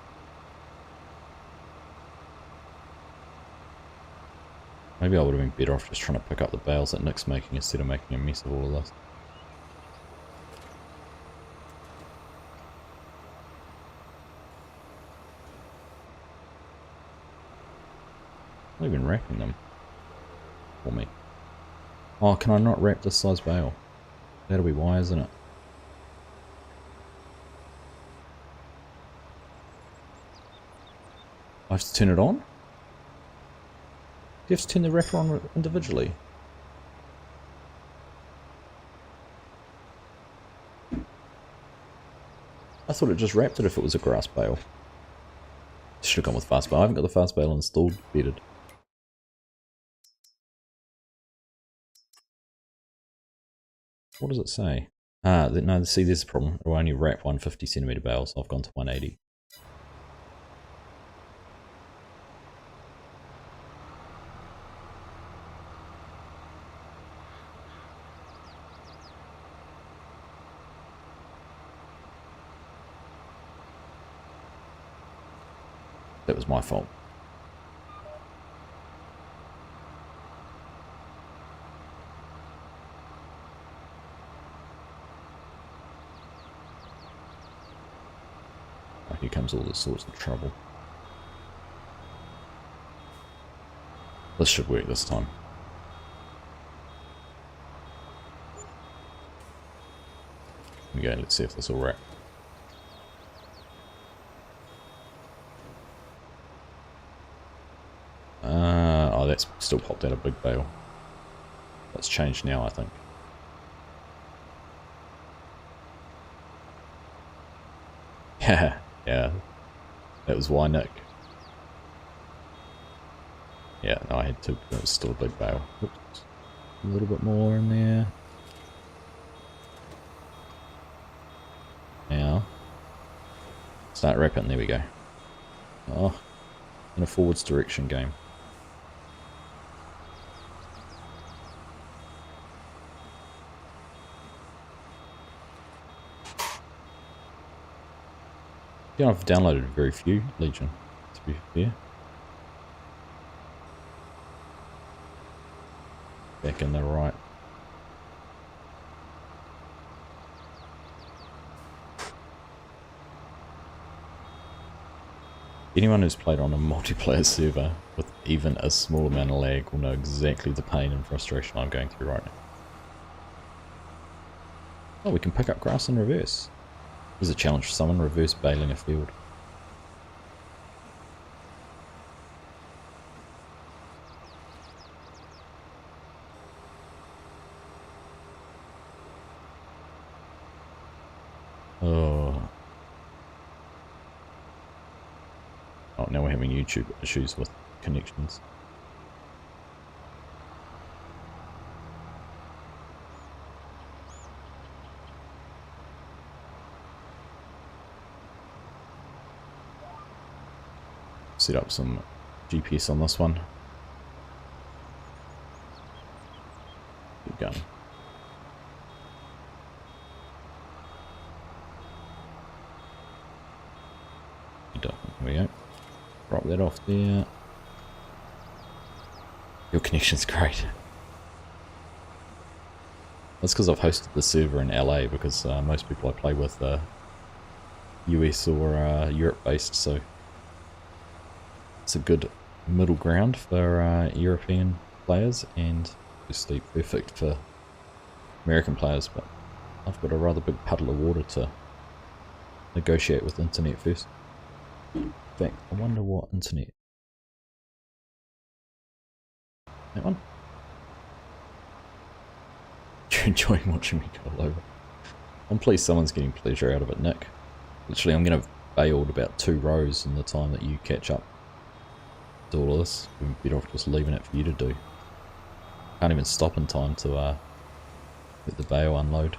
Maybe I would have been better off just trying to pick up the bales that Nick's making instead of making a mess of all of this. I'm not even wrapping them for me. Oh, can I not wrap this size bale? That'll be why, isn't it? I have to turn it on? Do you have to turn the wrapper on individually? I thought it just wrapped it if it was a grass bale. Should have gone with fast bale. I haven't got the fast bale installed, bedded. What does it say? Ah, no, see, there's a problem. It will only wrap 150cm bales, so I've gone to 180. That was my fault. Oh, here comes all this sorts of trouble. This should work this time. Here we go, let's see if this will wrap. Oh, that's still popped out a big bale. That's changed now, I think. Yeah, that was why, Nick. Yeah, no, I had to, it was still a big bale. Oops. A little bit more in there. Now, start wrapping, there we go. Oh, in a forwards direction game. Yeah, I've downloaded very few Legion, to be fair. Back in the right. Anyone who's played on a multiplayer server with even a small amount of lag will know exactly the pain and frustration I'm going through right now. Oh, we can pick up grass in reverse. Here's a challenge for someone, reverse baling a field. Oh, now we're having YouTube issues with connections. Set up some GPS on this one. Keep going. Here we go. Drop that off there. Your connection's great. That's because I've hosted the server in LA, because most people I play with are US or Europe based, so it's a good middle ground for European players, and obviously perfect for American players. But I've got a rather big puddle of water to negotiate with internet first. In fact, I wonder what internet. That one? You're enjoying watching me go all over. I'm pleased someone's getting pleasure out of it, Nick. Literally, I'm going to bail about 2 rows in the time that you catch up to all of this. We'd be better off just leaving it for you to do. Can't even stop in time to let the bail unload.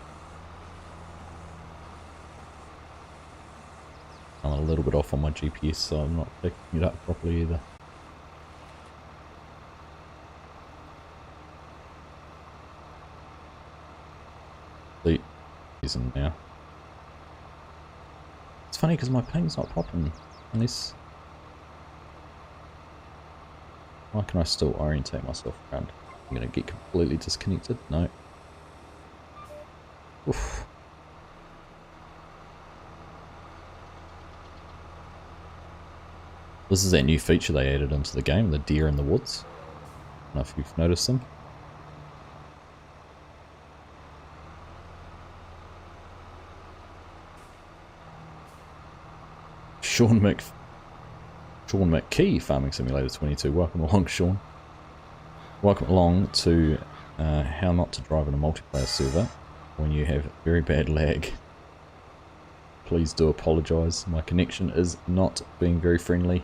I'm a little bit off on my GPS, so I'm not picking it up properly either. See, using now. It's funny because my ping's not popping unless. Why can I still orientate myself around? I'm gonna get completely disconnected. No. Oof. This is that new feature they added into the game, the deer in the woods. I don't know if you've noticed them. Sean McKee, Farming Simulator 22. Welcome along, Sean. Welcome along to how not to drive in a multiplayer server when you have very bad lag. Please do apologise. My connection is not being very friendly.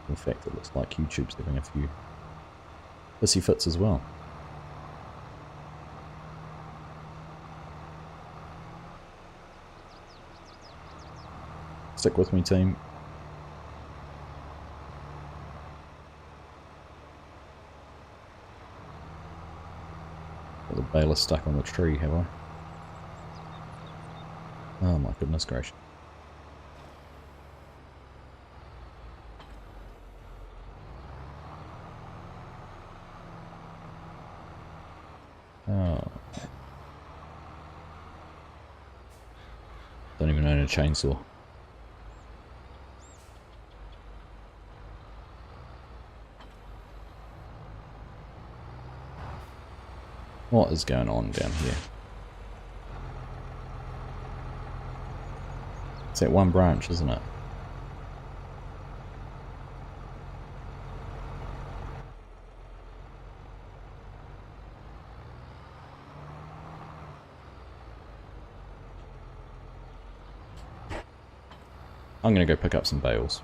In fact, it looks like YouTube's having a few pissy fits as well. Stick with me, team. Got the baler stuck on the tree, have I? Oh my goodness gracious. Oh. Don't even own a chainsaw. What is going on down here? It's that one branch, isn't it? I'm gonna go pick up some bales.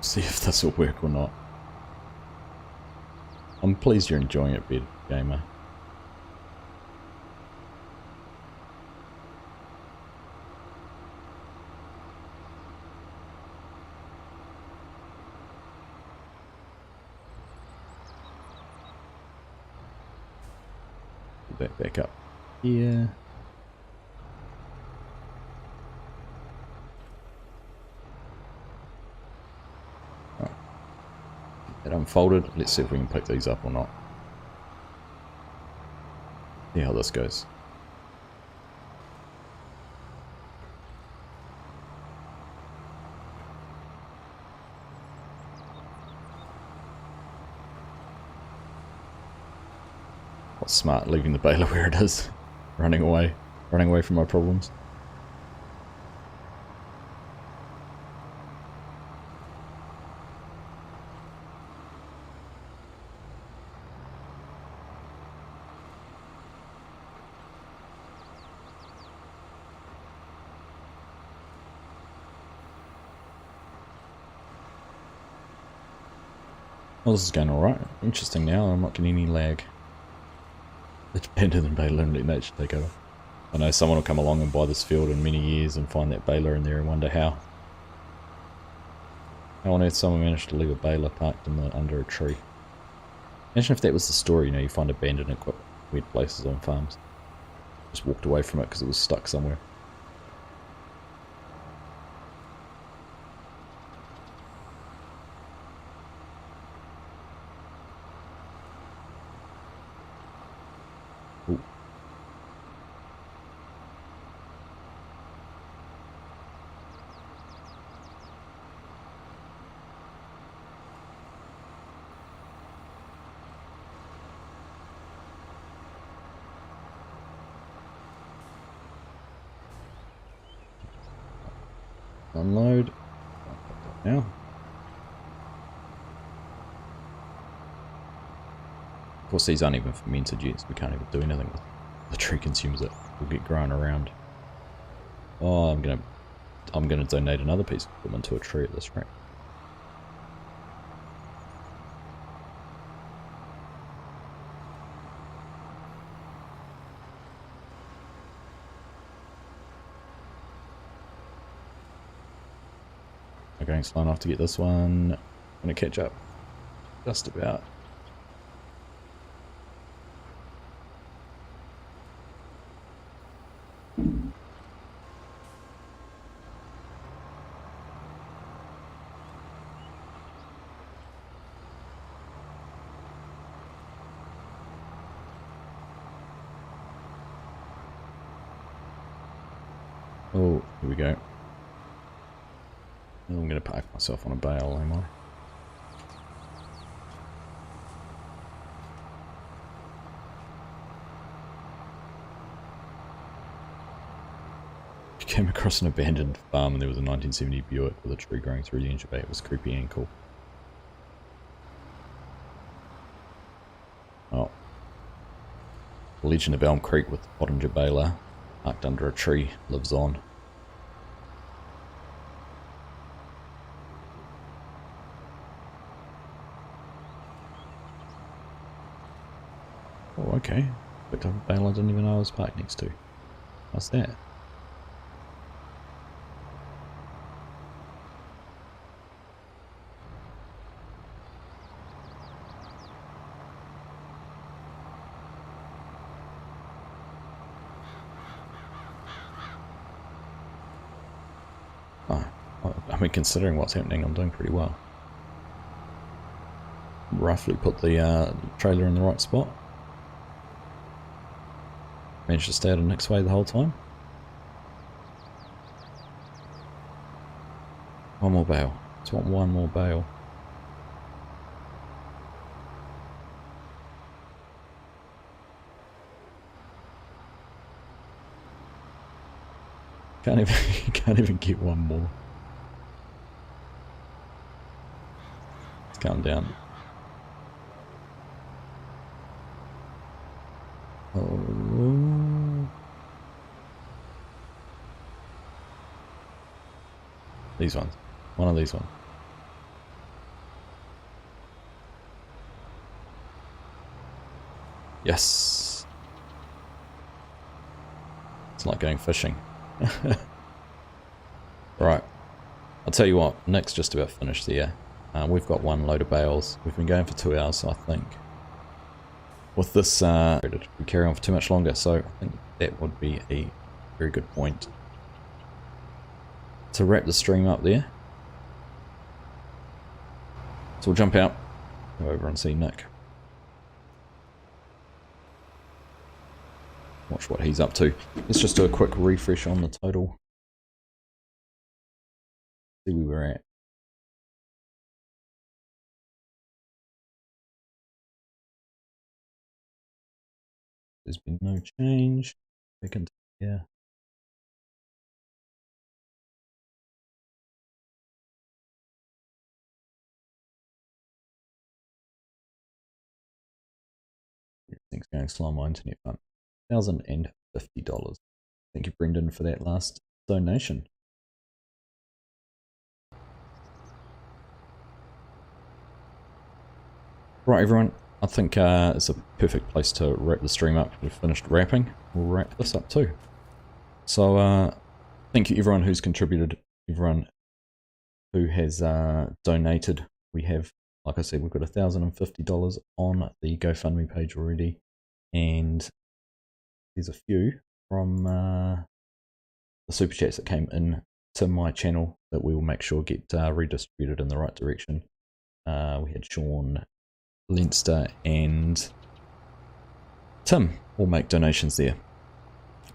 See if this will work or not. I'm pleased you're enjoying it, Bed Gamer. Put that back up here. That unfolded. Let's see if we can pick these up or not. See how this goes. What's smart, leaving the baler where it is. Running away from my problems. Well, this is going alright. Interesting now, I'm not getting any lag. It's better than baler and let nature take over. I know someone will come along and buy this field in many years and find that baler in there and wonder how. How on earth someone managed to leave a baler parked under a tree. Imagine if that was the story, you know, you find abandoned equipment, weird places on farms. Just walked away from it because it was stuck somewhere. Unload. Now. Of course, these aren't even fermented yet, so we can't even do anything with the tree consumes it. We'll get growing around. Oh, I'm gonna donate another piece of equipment to a tree at this rate. I'm going slow enough to get this one. I'm gonna catch up. Just about. Oh, here we go. I'm going to park myself on a bale, am I? I came across an abandoned farm and there was a 1970 Buick with a tree growing through the engine bay. It was creepy and cool. Oh. Legend of Elm Creek with the Pottinger baler parked under a tree lives on. Oh, okay. Picked up a bale I didn't even know I was parked next to. What's that? Oh, I mean, considering what's happening, I'm doing pretty well. Roughly put the trailer in the right spot. Managed to stay out of Nick's way the whole time. One more bale. Just want one more bale. Can't even get one more. Let's calm down. Oh. These ones. One of these ones. Yes. It's like going fishing. Right. I'll tell you what, Nick's just about finished there. We've got one load of bales. We've been going for 2 hours, so I think with this, we carry on for too much longer, so I think that would be a very good point to wrap the stream up there. So we'll jump out, go over and see Nick. Watch what he's up to. Let's just do a quick refresh on the total. See where we're at. There's been no change. Second, yeah. Everything's going slow on my internet fund. $1,050. Thank you, Brendan, for that last donation. Right, everyone. I think it's a perfect place to wrap the stream up. We've finished wrapping. We'll wrap this up too. So, thank you everyone who's contributed, everyone who has donated. We have, like I said, we've got $1,050 on the GoFundMe page already, and there's a few from the super chats that came in to my channel that we will make sure get redistributed in the right direction. We had Sean, Leinster and Tim all make donations there.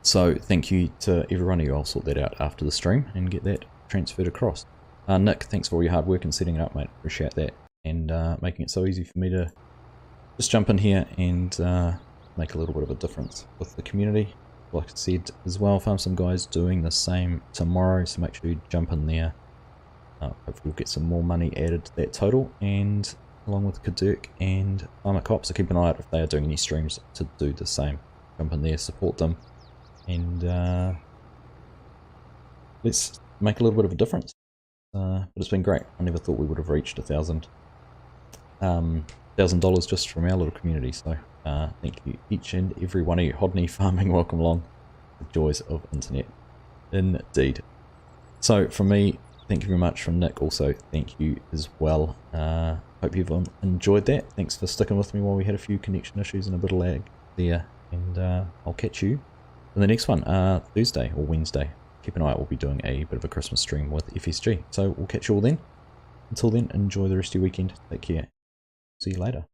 So thank you to everyone. I'll sort that out after the stream and get that transferred across. Nick, thanks for all your hard work and setting it up, mate. Appreciate that, and making it so easy for me to just jump in here and make a little bit of a difference with the community. like I said as well, found some guys doing the same tomorrow, so make sure you jump in there. Hopefully we'll get some more money added to that total, and along with Kadurk and Farmer Cop, so keep an eye out if they are doing any streams to do the same. Jump in there, support them, and let's make a little bit of a difference. But it's been great. I never thought we would have reached $1,000 just from our little community, so thank you each and every one of you. Hodney Farming, welcome along. The joys of internet indeed. So from me, thank you very much. From Nick also, thank you as well. Hope you've enjoyed that. Thanks for sticking with me while we had a few connection issues and a bit of lag there, and I'll catch you in the next one, Thursday or Wednesday. Keep an eye out, we'll be doing a bit of a Christmas stream with FSG, so we'll catch you all then. Until then, enjoy the rest of your weekend. Take care. See you later.